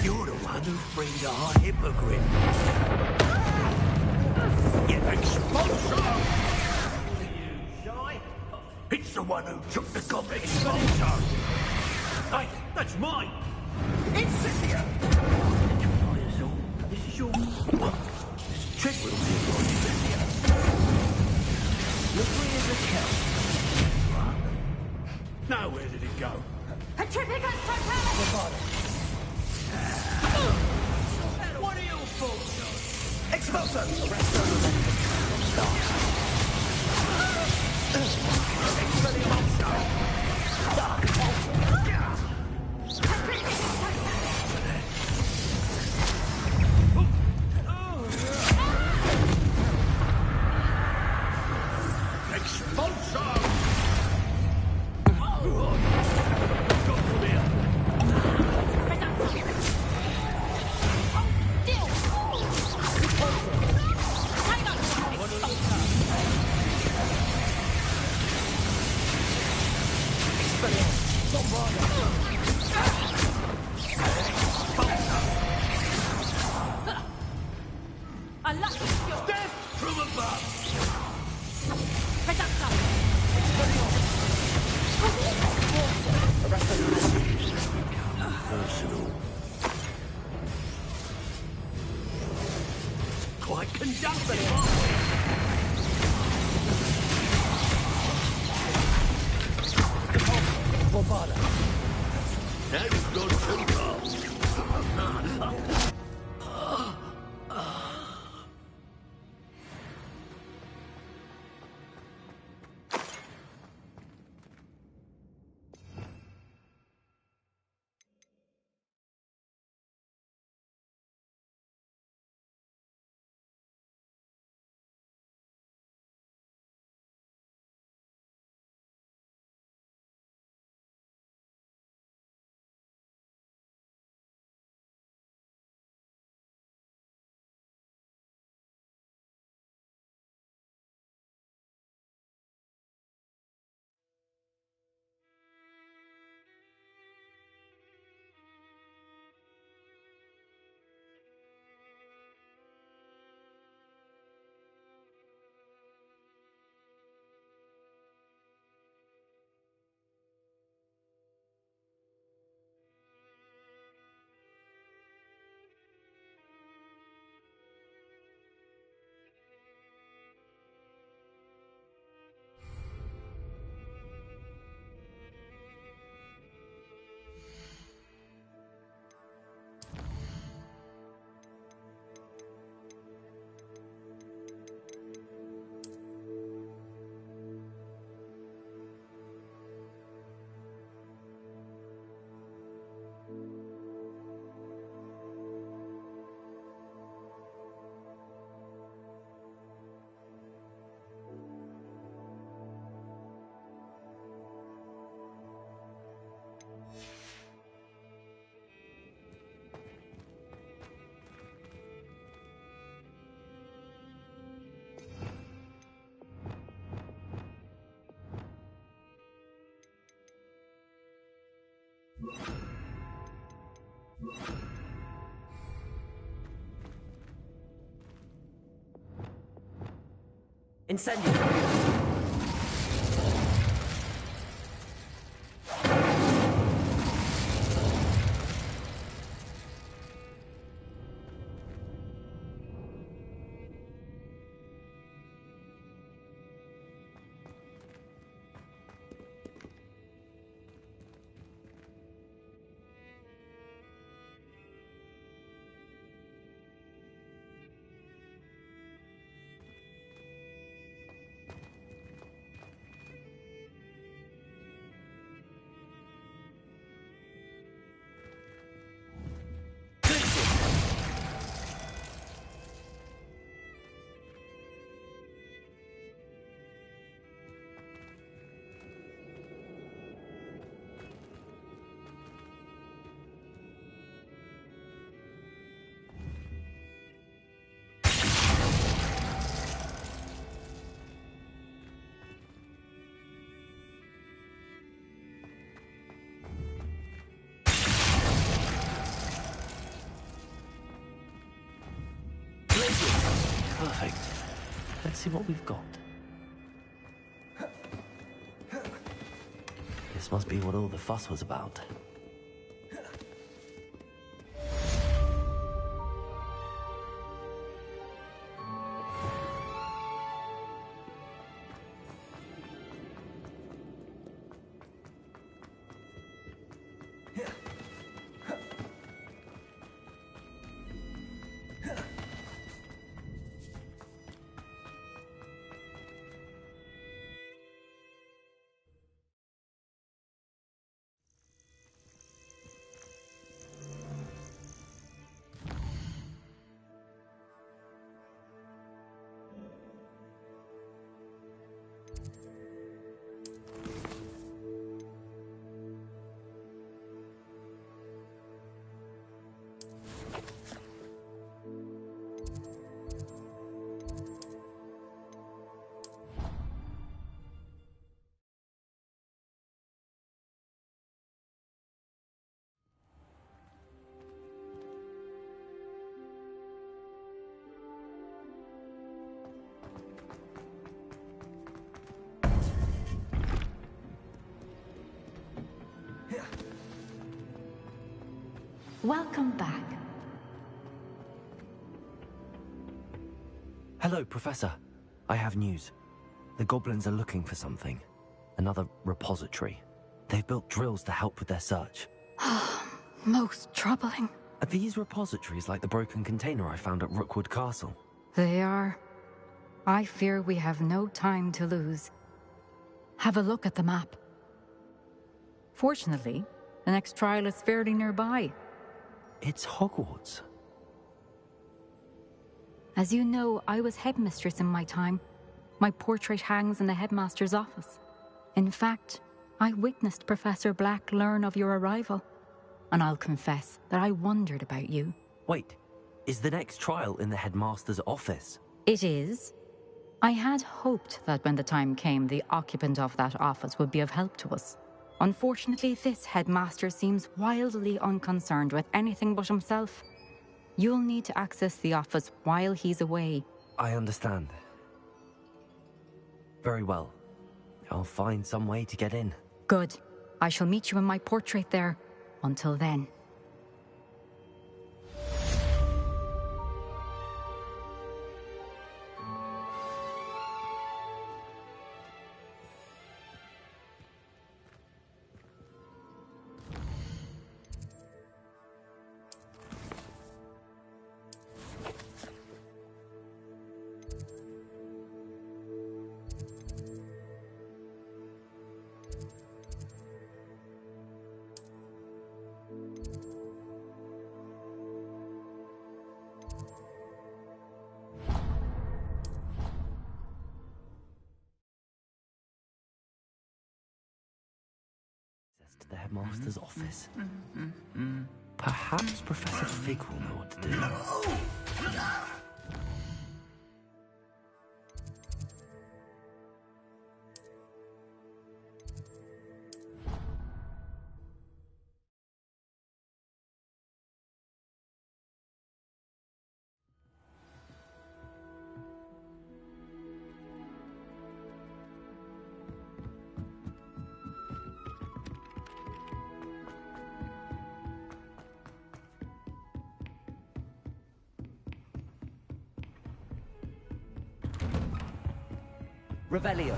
You're the one who freed our hippogriff. Expulsion! You shy? It's the one who took the goblet. Expulsion! Hey, that's mine! Incendia! This is your... This treadwheel here for Incendia. Slippery as a cow. Now where did it go? Petrificus totalis! What are your faults? Expulsion! Quite conducted. Now you've gone too far. Incendio! Perfect. Let's see what we've got. This must be what all the fuss was about. Welcome back. Hello, Professor. I have news. The goblins are looking for something. Another repository. They've built drills to help with their search. Most troubling. Are these repositories like the broken container I found at Rookwood Castle? They are. I fear we have no time to lose. Have a look at the map. Fortunately, the next trial is fairly nearby. It's Hogwarts. As you know, I was headmistress in my time. My portrait hangs in the headmaster's office. In fact, I witnessed Professor Black learn of your arrival. And I'll confess that I wondered about you. Wait, is the next trial in the headmaster's office? It is. I had hoped that when the time came, the occupant of that office would be of help to us. Unfortunately, this headmaster seems wildly unconcerned with anything but himself. You'll need to access the office while he's away. I understand. Very well. I'll find some way to get in. Good. I shall meet you in my portrait there. Until then. To the headmaster's office. Perhaps Professor Fig will know what to do. Revelio.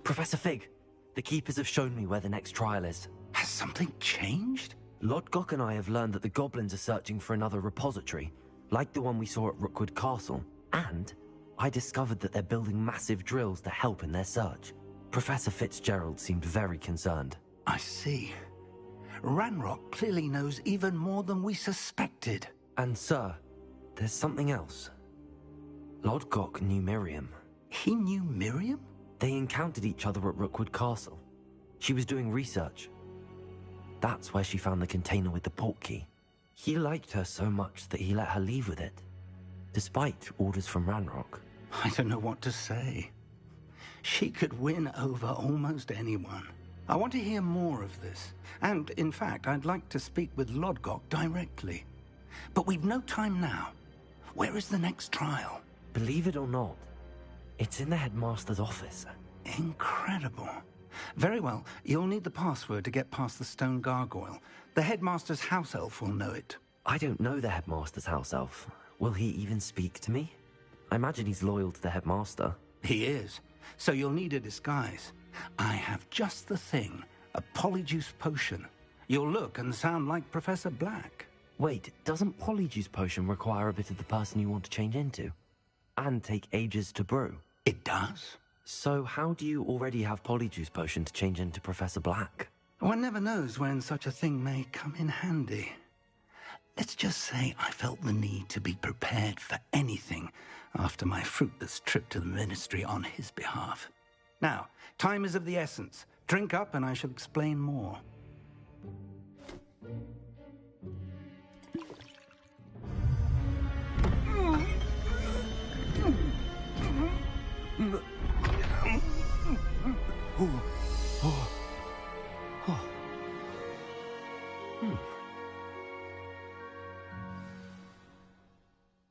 Professor Fig, the Keepers have shown me where the next trial is. Has something changed? Lodgok and I have learned that the goblins are searching for another repository, like the one we saw at Rookwood Castle. And I discovered that they're building massive drills to help in their search. Professor Fitzgerald seemed very concerned. I see. Ranrock clearly knows even more than we suspected. And sir, there's something else. Lodgok knew Miriam. He knew Miriam? They encountered each other at Rookwood Castle. She was doing research. That's where she found the container with the portkey. He liked her so much that he let her leave with it, despite orders from Ranrock. I don't know what to say. She could win over almost anyone. I want to hear more of this. And, in fact, I'd like to speak with Lodgok directly. But we've no time now. Where is the next trial? Believe it or not, it's in the headmaster's office. Incredible. Very well. You'll need the password to get past the stone gargoyle. The headmaster's house elf will know it. I don't know the headmaster's house elf. Will he even speak to me? I imagine he's loyal to the headmaster. He is. So you'll need a disguise. I have just the thing. A polyjuice potion. You'll look and sound like Professor Black. Wait, doesn't polyjuice potion require a bit of the person you want to change into? And take ages to brew? It does. So how do you already have polyjuice potion to change into Professor Black? One never knows when such a thing may come in handy. Let's just say I felt the need to be prepared for anything after my fruitless trip to the Ministry on his behalf. Now, time is of the essence. Drink up and I shall explain more.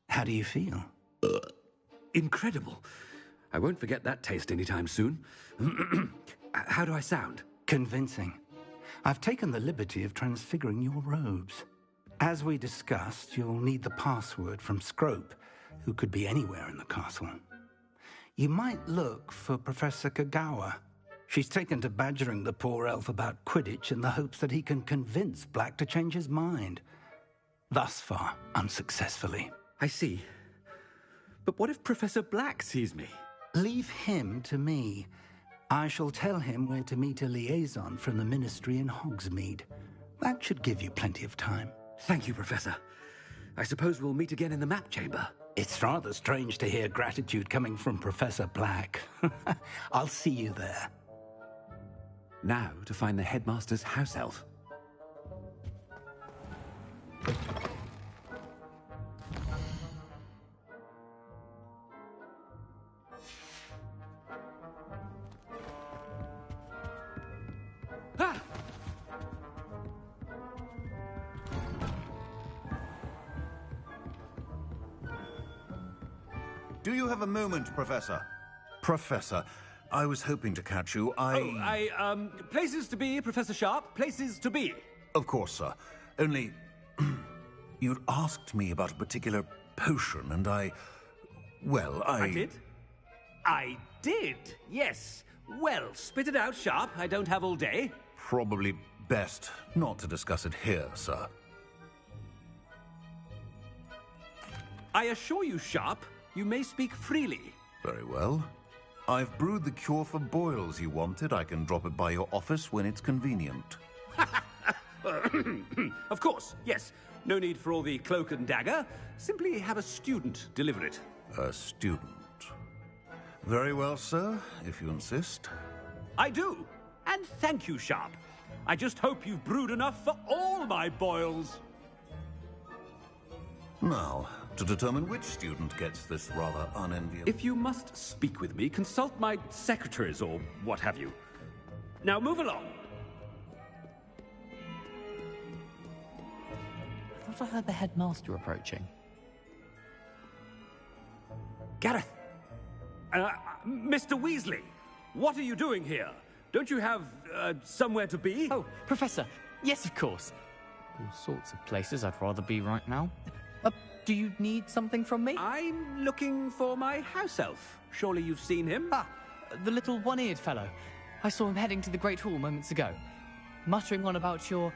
How do you feel? Incredible. I won't forget that taste anytime soon. How do I sound? Convincing. I've taken the liberty of transfiguring your robes. As we discussed, you'll need the password from Scrope, who could be anywhere in the castle. You might look for Professor Kagawa. She's taken to badgering the poor elf about Quidditch in the hopes that he can convince Black to change his mind. Thus far, unsuccessfully. I see. But what if Professor Black sees me? Leave him to me. I shall tell him where to meet a liaison from the Ministry in Hogsmeade. That should give you plenty of time. Thank you, Professor. I suppose we'll meet again in the map chamber. It's rather strange to hear gratitude coming from Professor Black. I'll see you there. Now to find the headmaster's house elf. Do you have a moment, Professor? Professor, I was hoping to catch you. Places to be, Professor Sharp. Places to be. Of course, sir. Only, you'd asked me about a particular potion, and I did? I did, yes. Well, spit it out, Sharp. I don't have all day. Probably best not to discuss it here, sir. I assure you, Sharp, you may speak freely. Very well. I've brewed the cure for boils you wanted. I can drop it by your office when it's convenient. Of course, yes. No need for all the cloak and dagger. Simply have a student deliver it. A student. Very well, sir, if you insist. I do. And thank you, Sharp. I just hope you've brewed enough for all my boils. Now, to determine which student gets this rather unenviable... If you must speak with me, consult my secretaries or what have you. Now move along. I thought I heard the headmaster approaching. Gareth! Mr. Weasley! What are you doing here? Don't you have, somewhere to be? Oh, Professor. Yes, of course. All sorts of places I'd rather be right now. Do you need something from me? I'm looking for my house elf. Surely you've seen him? Ah, the little one-eared fellow. I saw him heading to the Great Hall moments ago, muttering on about your,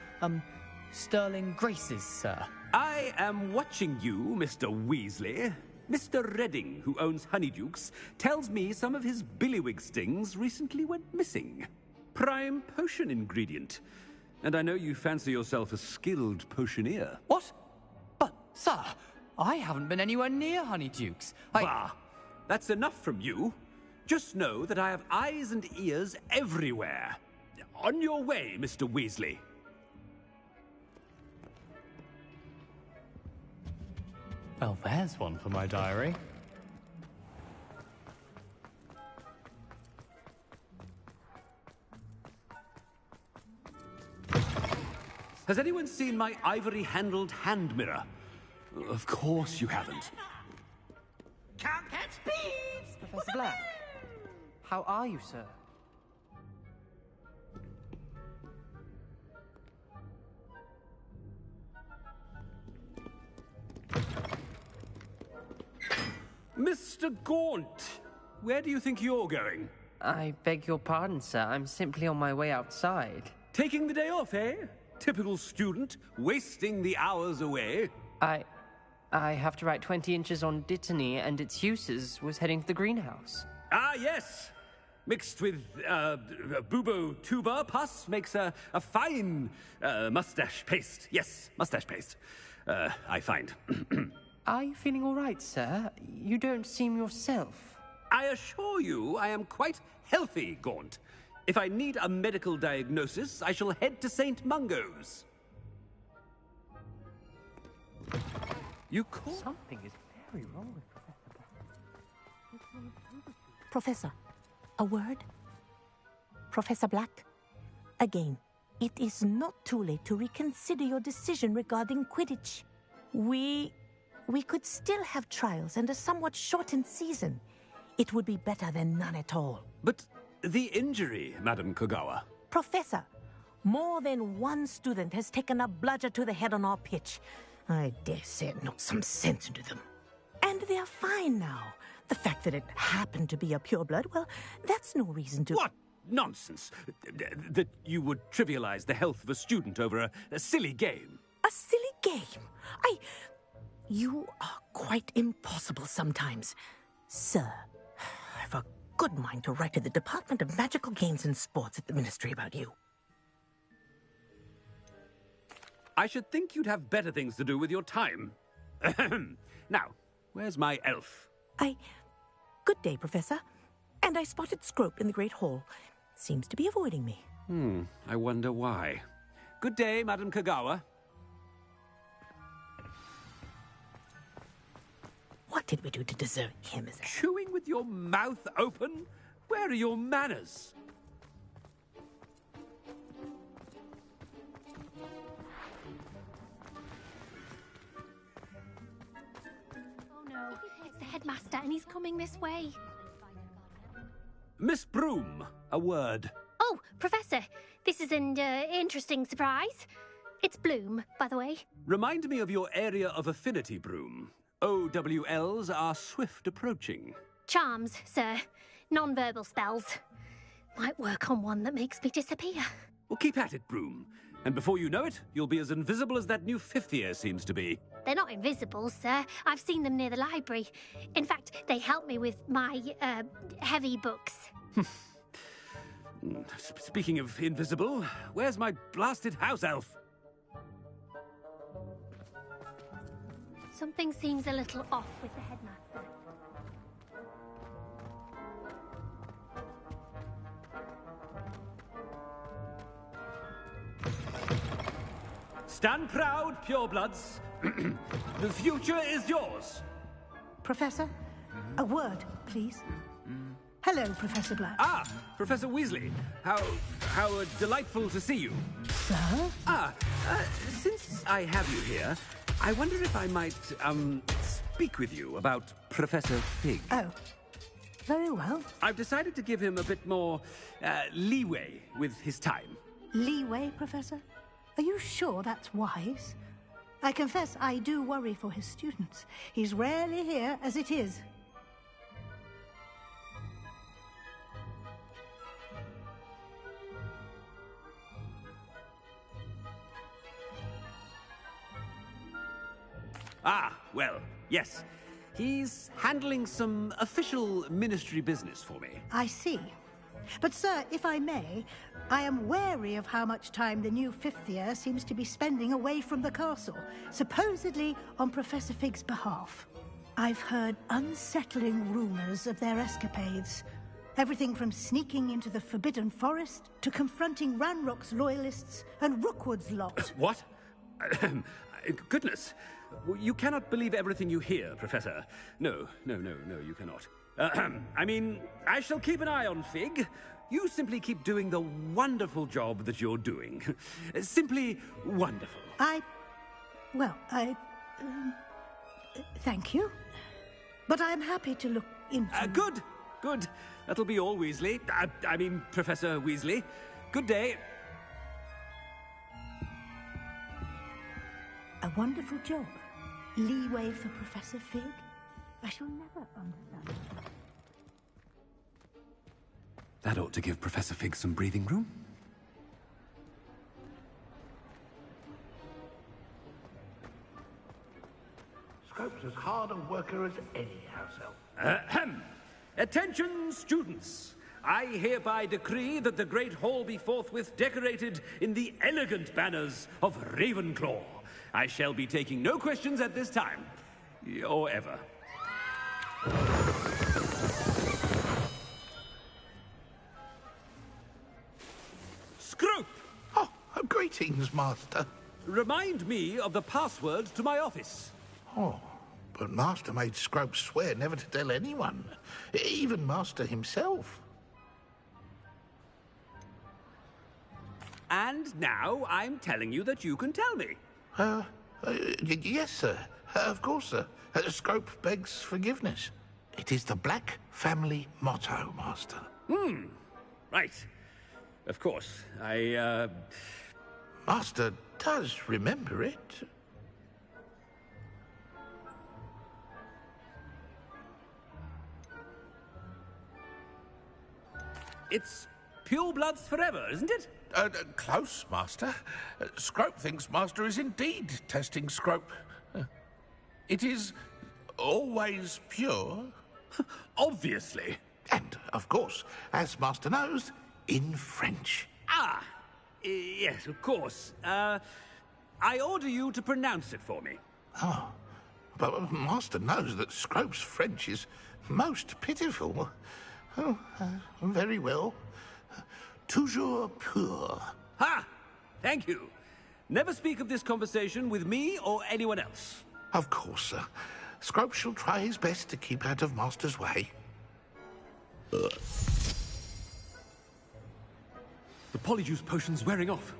sterling graces, sir. I am watching you, Mr. Weasley. Mr. Redding, who owns Honeydukes, tells me some of his billywig stings recently went missing. Prime potion ingredient. And I know you fancy yourself a skilled potioneer. What? But, sir, I haven't been anywhere near Honeydukes. Bah! That's enough from you. Just know that I have eyes and ears everywhere. On your way, Mr. Weasley. Well, there's one for my diary. Has anyone seen my ivory-handled hand mirror? Of course you haven't. Can't catch thieves! Professor Black, how are you, sir? Mr. Gaunt, where do you think you're going? I beg your pardon, sir. I'm simply on my way outside. Taking the day off, eh? Typical student, wasting the hours away. I have to write 20 inches on Dittany and its uses. Was heading to the greenhouse. Ah, yes! Mixed with, bubo tuber pus makes a fine, mustache paste. Yes, mustache paste. I find. Are you feeling all right, sir? You don't seem yourself. I assure you I am quite healthy, Gaunt. If I need a medical diagnosis, I shall head to St. Mungo's. You call... Something is very wrong with Professor Black. Professor, a word? Professor Black, again, it is not too late to reconsider your decision regarding Quidditch. We could still have trials and a somewhat shortened season. It would be better than none at all. But the injury, Madam Kogawa. Professor, more than one student has taken a bludger to the head on our pitch. I dare say it knocked some sense into them. And they're fine now. The fact that it happened to be a pureblood, well, that's no reason to... What nonsense! That you would trivialize the health of a student over a silly game. A silly game? You are quite impossible sometimes. Sir, I've a good mind to write to the Department of Magical Games and Sports at the Ministry about you. I should think you'd have better things to do with your time. Now, where's my elf? Good day, Professor. And I spotted Scrope in the Great Hall. Seems to be avoiding me. I wonder why. Good day, Madam Kogawa. What did we do to deserve him as a... Chewing with your mouth open? Where are your manners? Oh no, it's the headmaster and he's coming this way. Miss Broom, a word. Oh, Professor, this is an interesting surprise. It's Bloom, by the way. Remind me of your area of affinity, Broom. OWLs are swift approaching. Charms, sir. Non-verbal spells. Might work on one that makes me disappear. Well, keep at it, Broom. And before you know it, you'll be as invisible as that new fifth year seems to be. They're not invisible, sir. I've seen them near the library. In fact, they help me with my, heavy books. Speaking of invisible, where's my blasted house elf? Something seems a little off with the headmaster. Stand proud, purebloods. The future is yours. Professor, a word, please. Hello, Professor Black. Ah, Professor Weasley. How delightful to see you. Sir? Since I have you here, I wonder if I might, speak with you about Professor Fig. Oh, very well. I've decided to give him a bit more leeway with his time. Leeway, Professor? Are you sure that's wise? I confess I do worry for his students. He's rarely here as it is. Ah, well, yes. He's handling some official ministry business for me. I see. But, sir, if I may, I am wary of how much time the new fifth year seems to be spending away from the castle, supposedly on Professor Fig's behalf. I've heard unsettling rumors of their escapades. Everything from sneaking into the Forbidden Forest to confronting Ranrock's loyalists and Rookwood's lot. What? Goodness. You cannot believe everything you hear, Professor. No, you cannot. I mean, I shall keep an eye on Fig. You simply keep doing the wonderful job that you're doing. Simply wonderful. Thank you. But I'm happy to look into... Good. That'll be all, Weasley. I mean, Professor Weasley. Good day. A wonderful job. Leeway for Professor Fig? I shall never understand. That ought to give Professor Fig some breathing room. Scrope's as hard a worker as any house elf. Ahem. Attention, students! I hereby decree that the Great Hall be forthwith decorated in the elegant banners of Ravenclaw. I shall be taking no questions at this time. Or ever. Scrope! Oh, greetings, Master. Remind me of the password to my office. Oh, but Master made Scrope swear never to tell anyone. Even Master himself. And now I'm telling you that you can tell me. Yes, sir. Of course, sir. Scrope begs forgiveness. It is the Black family motto, Master. Right. Of course. Master does remember it. It's pure bloods forever, isn't it? Close, Master. Scrope thinks Master is indeed testing Scrope. It is always pure. Obviously. And, of course, as Master knows, in French. Ah! Yes, of course. I order you to pronounce it for me. Oh, but Master knows that Scrope's French is most pitiful. Oh, very well. Toujours pur. Ha! Thank you. Never speak of this conversation with me or anyone else. Of course, sir. Scrope shall try his best to keep out of Master's way. The polyjuice potion's wearing off.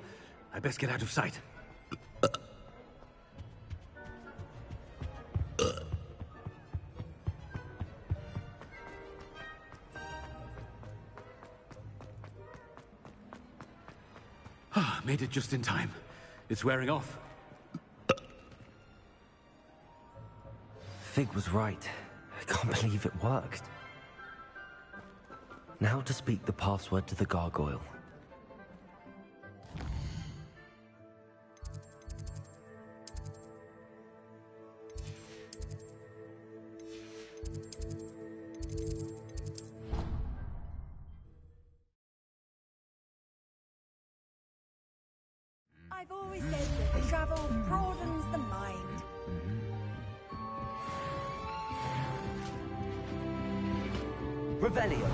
I best get out of sight. Made it just in time. It's wearing off. Fig was right. I can't believe it worked. Now to speak the password to the gargoyle. I've always said that travel broadens the mind. Revelio.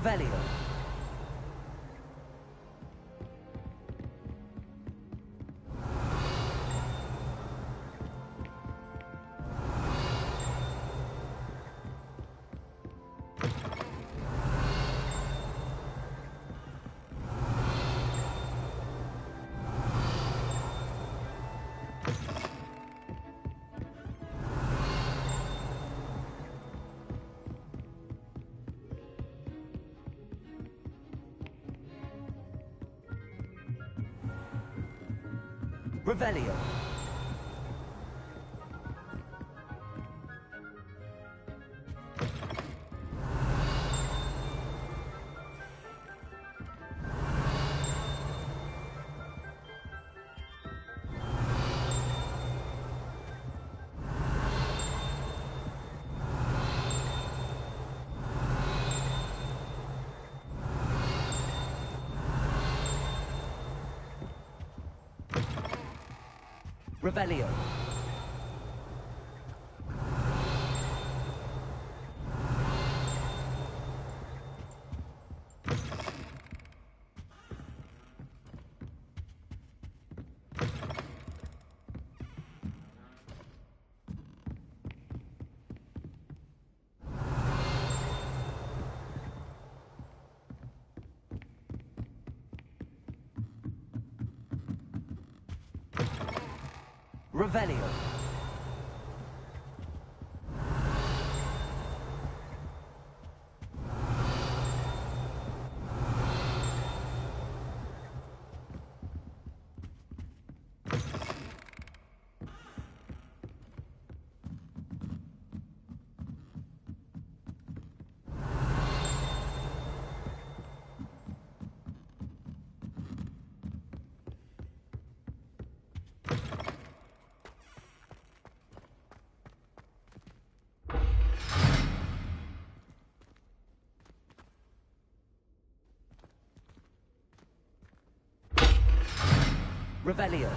Revelio. Revelio. Revelio. Revelio. Revelio.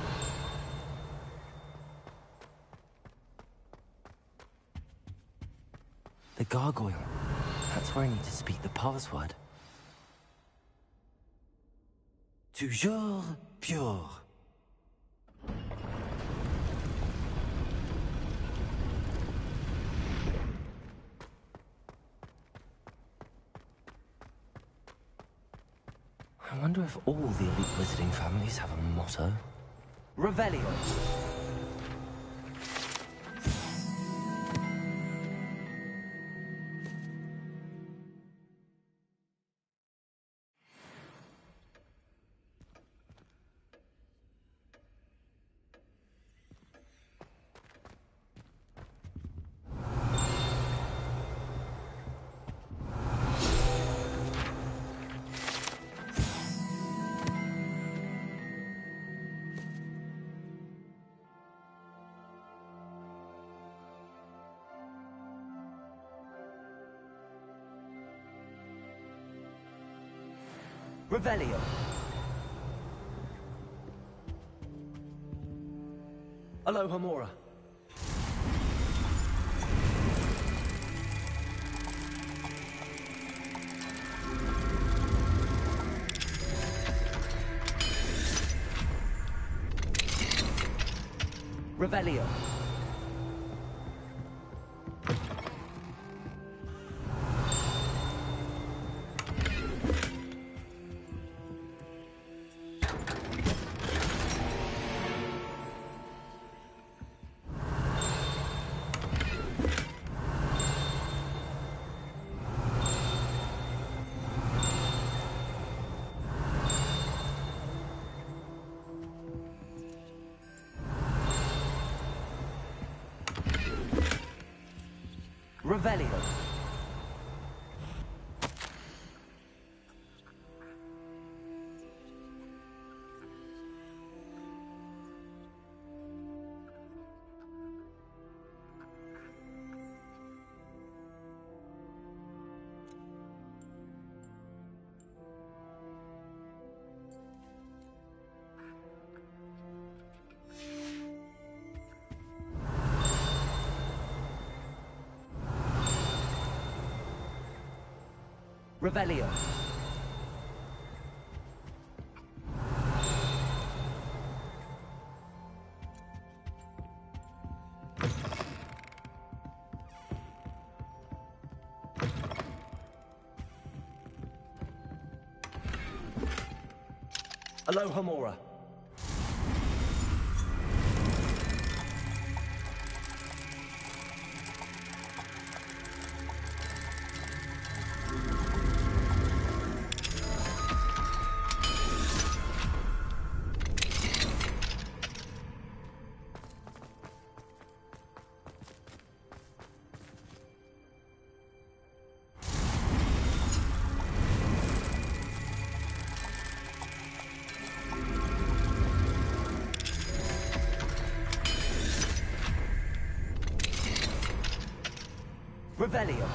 The gargoyle. That's where I need to speak the password. Toujours pure. I wonder if all the elite wizarding families have a motto. Revelio. Revelio. Aloha Mora. Revelio. Revelio. Revelio. Aloha Mora. Revelio.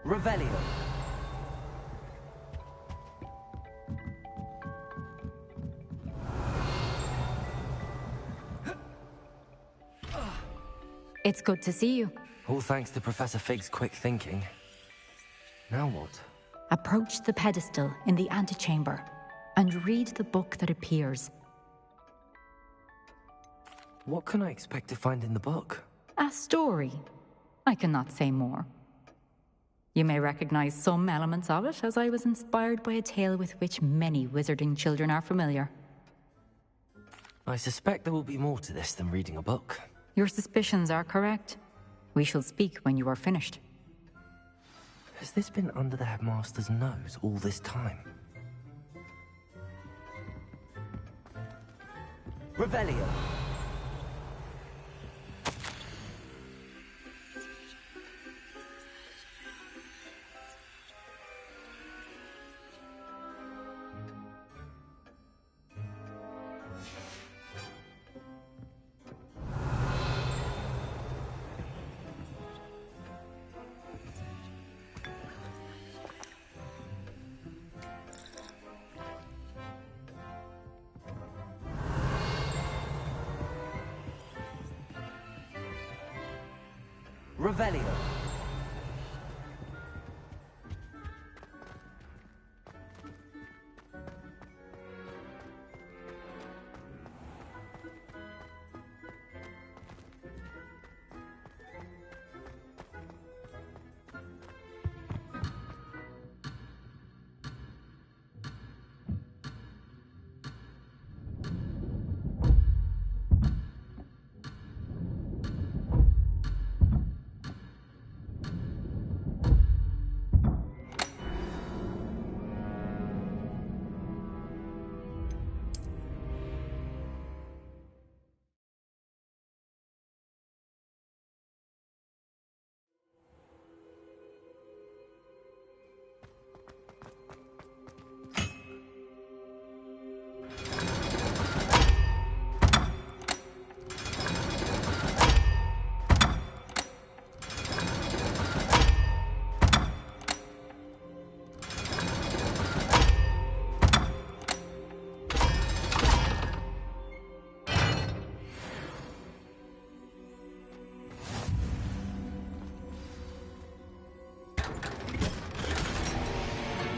Revelio. It's good to see you. All thanks to Professor Fig's quick thinking. Now what? Approach the pedestal in the antechamber and read the book that appears. What can I expect to find in the book? A story. I cannot say more. You may recognize some elements of it, as I was inspired by a tale with which many wizarding children are familiar. I suspect there will be more to this than reading a book. Your suspicions are correct. We shall speak when you are finished. Has this been under the headmaster's nose all this time? Revelio. Revelio.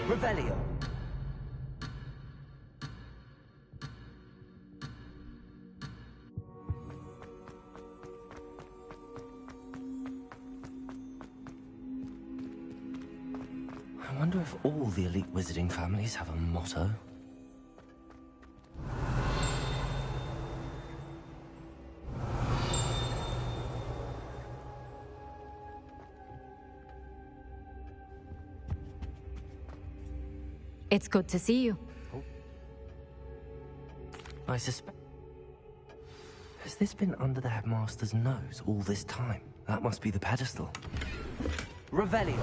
Revelio. I wonder if all the elite wizarding families have a motto. It's good to see you. I suspect... Has this been under the headmaster's nose all this time? That must be the pedestal. Revelio.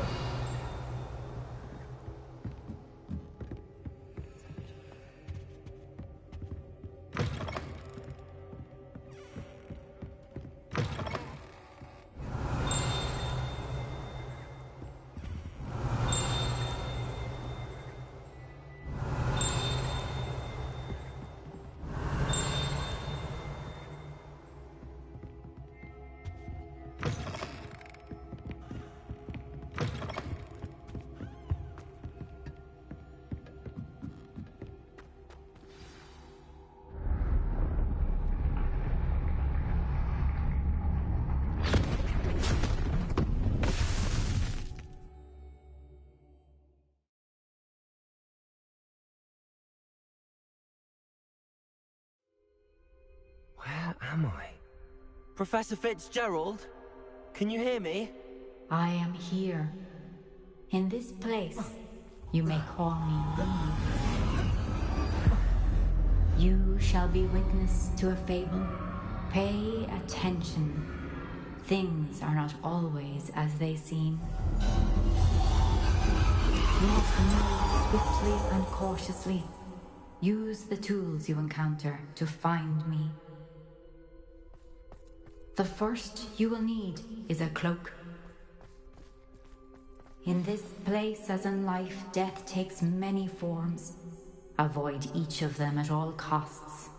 Where am I? Professor Fitzgerald? Can you hear me? I am here. In this place, you may call me Reeve. You shall be witness to a fable. Pay attention. Things are not always as they seem. You must move swiftly and cautiously. Use the tools you encounter to find me. The first you will need is a cloak. In this place, as in life, death takes many forms. Avoid each of them at all costs.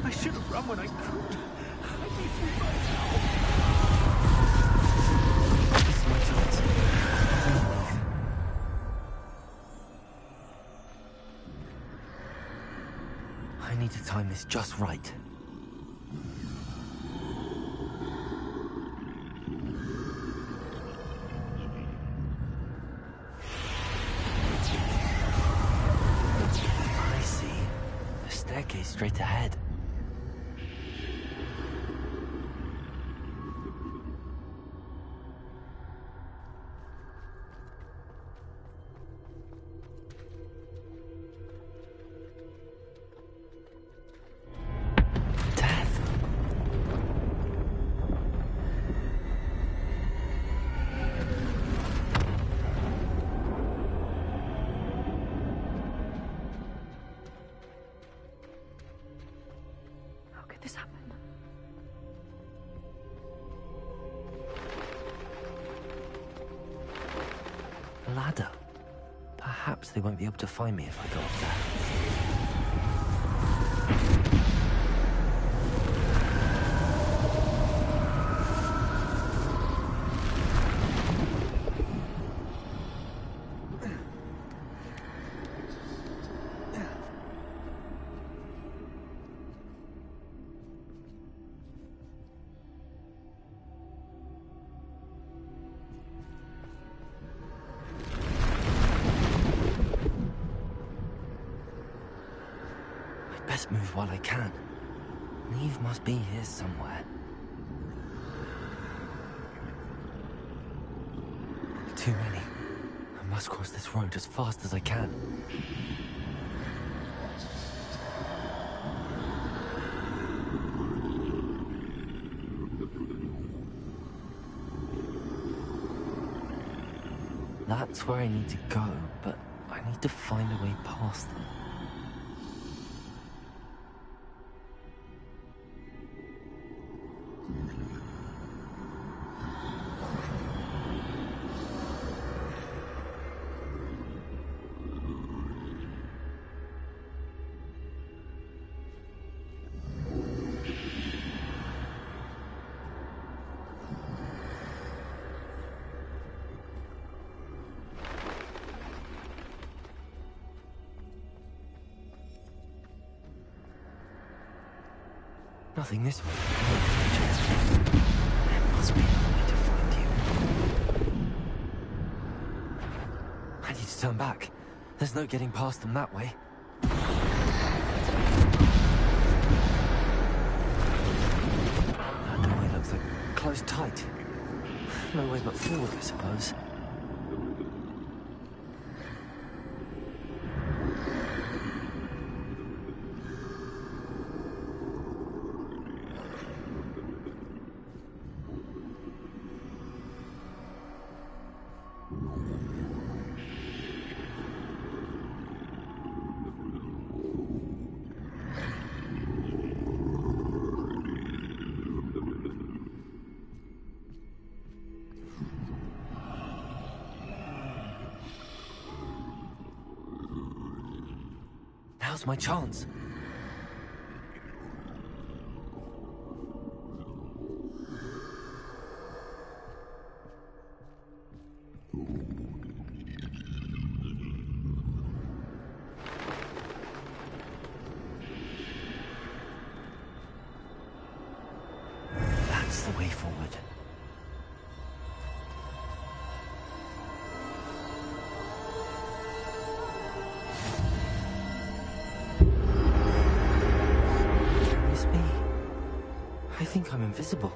I should have run when I could. I'd be free by now. This is my chance. I need to time this just right. I see. A staircase straight ahead. This happened. A ladder. Perhaps they won't be able to find me if I go up there. Best move while I can. Neve must be here somewhere. Too many. I must cross this road as fast as I can. That's where I need to go, but I need to find a way past them. Nothing this way. There must be another way to find you. I need to turn back. There's no getting past them that way. That doorway looks like closed tight. No way but forward, I suppose. Now's my chance. That's the way forward. I think I'm invisible.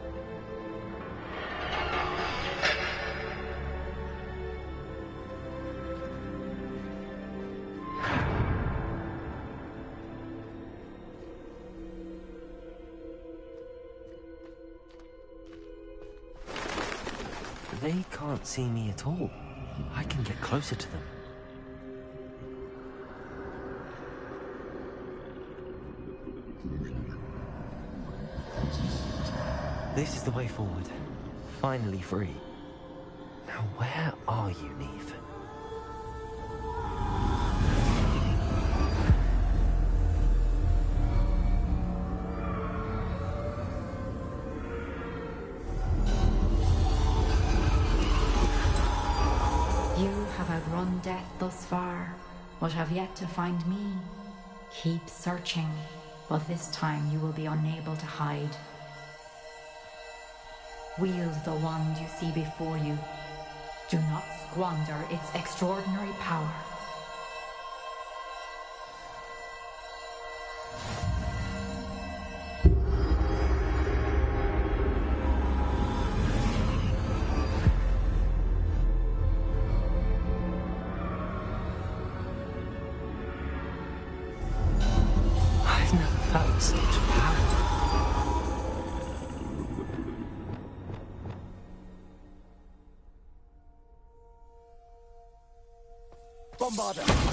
They can't see me at all. I can get closer to them. This is the way forward. Finally free. Now where are you, Neve? You have outrun death thus far, but have yet to find me. Keep searching, but this time you will be unable to hide. Wield the wand you see before you. Do not squander its extraordinary power. I've never felt such power. Bombarder!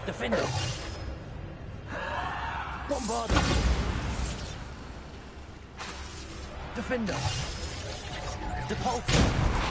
Defender. Bombarder. Defender. Depulsor.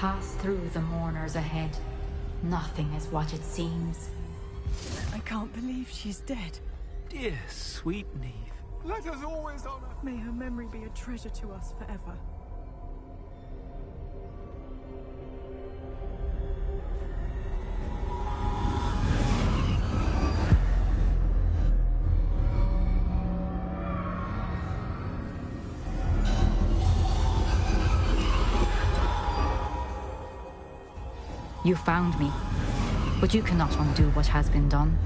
pass through the mourners ahead. Nothing is what it seems. I can't believe she's dead. Dear sweet Neve. Let us always honor. May her memory be a treasure to us forever. You found me, but you cannot undo what has been done.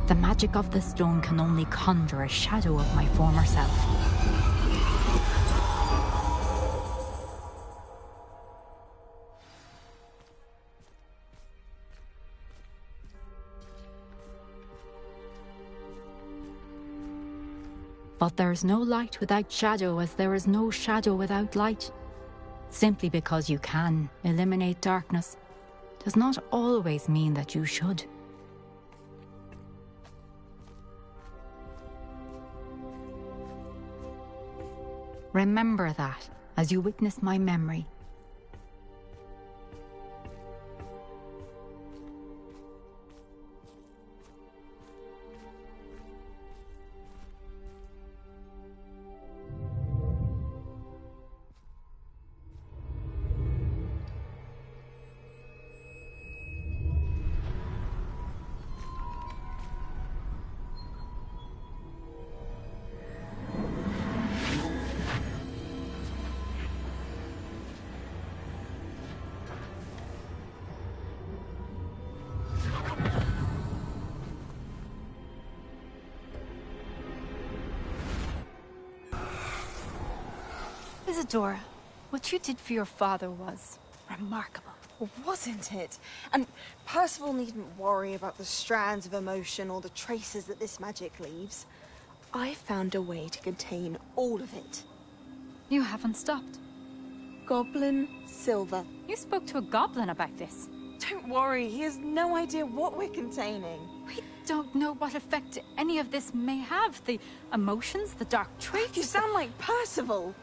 The magic of the stone can only conjure a shadow of my former self. But there is no light without shadow, as there is no shadow without light. Simply because you can eliminate darkness does not always mean that you should. Remember that as you witness my memory. Isadora, what you did for your father was remarkable. Well, wasn't it? And Percival needn't worry about the strands of emotion or the traces that this magic leaves. I found a way to contain all of it. You haven't stopped. Goblin Silver. You spoke to a goblin about this. Don't worry, he has no idea what we're containing. We don't know what effect any of this may have. The emotions, the dark traits. You sound like Percival.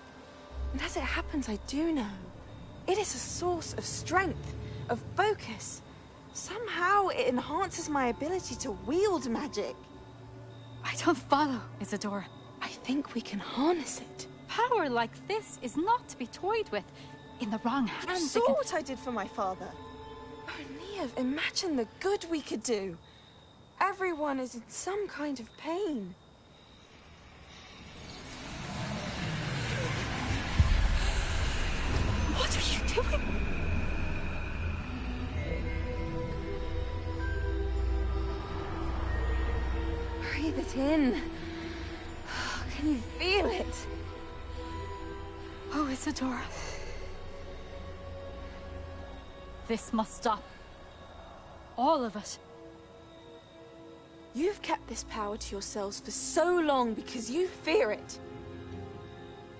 And as it happens, I do know. It is a source of strength, of focus. Somehow it enhances my ability to wield magic. I don't follow, Isadora. I think we can harness it. Power like this is not to be toyed with. In the wrong hands, You saw what I did for my father. Oh, Neve, imagine the good we could do. Everyone is in some kind of pain. What are you doing? Breathe it in. Can you feel it? Oh, Isadora. This must stop. All of it. You've kept this power to yourselves for so long because you fear it.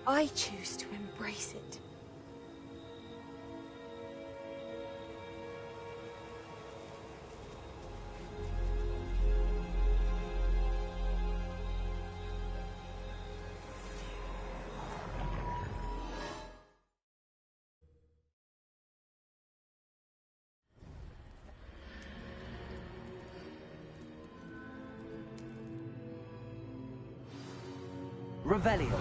I choose to embrace it. Revelio.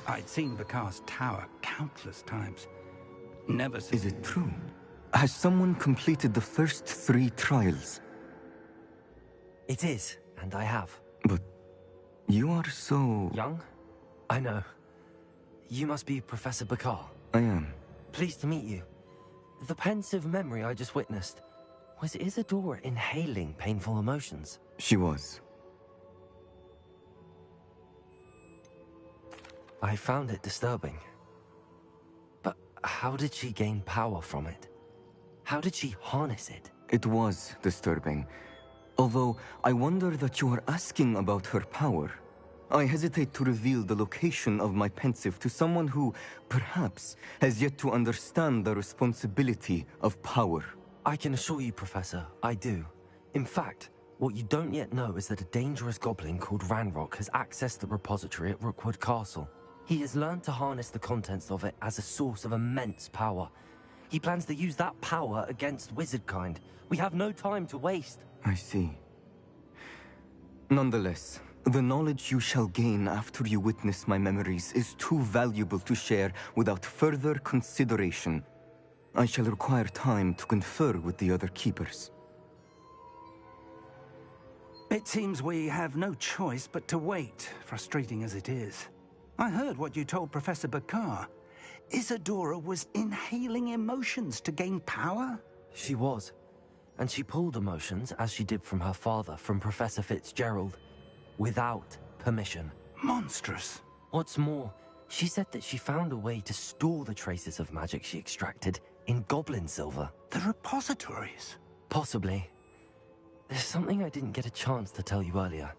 I'd seen Bakar's tower countless times. Never seen... Is it true? Has someone completed the first 3 trials? It is, and I have. But you are so... young? I know. You must be Professor Bakar. I am. Pleased to meet you. The pensive memory I just witnessed, was Isadora inhaling painful emotions? She was. I found it disturbing. But how did she gain power from it? How did she harness it? It was disturbing. Although, I wonder that you are asking about her power. I hesitate to reveal the location of my pensive to someone who, perhaps, has yet to understand the responsibility of power. I can assure you, Professor, I do. In fact, what you don't yet know is that a dangerous goblin called Ranrock has accessed the repository at Rookwood Castle. He has learned to harness the contents of it as a source of immense power. He plans to use that power against wizardkind. We have no time to waste. I see. Nonetheless, the knowledge you shall gain after you witness my memories is too valuable to share without further consideration. I shall require time to confer with the other keepers. It seems we have no choice but to wait, frustrating as it is. I heard what you told Professor Bakar. Isadora was inhaling emotions to gain power? She was. And she pulled emotions, as she did from her father, from Professor Fitzgerald, without permission. Monstrous. What's more, she said that she found a way to store the traces of magic she extracted in goblin silver. The repositories? Possibly. There's something I didn't get a chance to tell you earlier.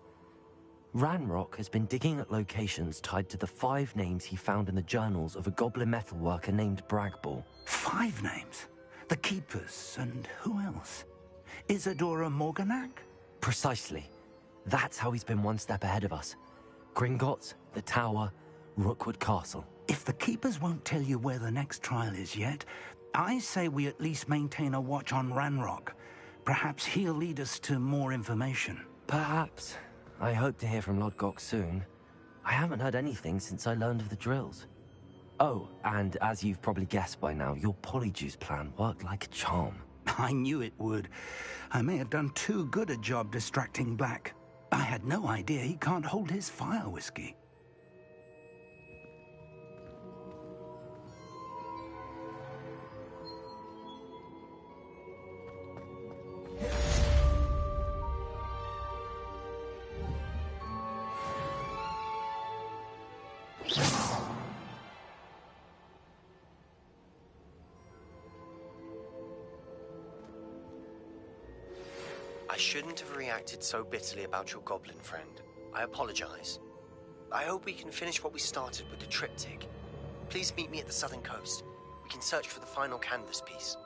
Ranrock has been digging at locations tied to the 5 names he found in the journals of a goblin metalworker named Bragball. 5 names? The Keepers, and who else? Isadora Morganac? Precisely. That's how he's been one step ahead of us. Gringotts, the Tower, Rookwood Castle. If the Keepers won't tell you where the next trial is yet, I say we at least maintain a watch on Ranrock. Perhaps he'll lead us to more information. Perhaps. I hope to hear from Lodgok soon. I haven't heard anything since I learned of the drills. Oh, and as you've probably guessed by now, your Polyjuice plan worked like a charm. I knew it would. I may have done too good a job distracting Black. I had no idea he can't hold his fire whiskey. I shouldn't have reacted so bitterly about your goblin friend. I apologize. I hope we can finish what we started with the triptych. Please meet me at the southern coast. We can search for the final canvas piece.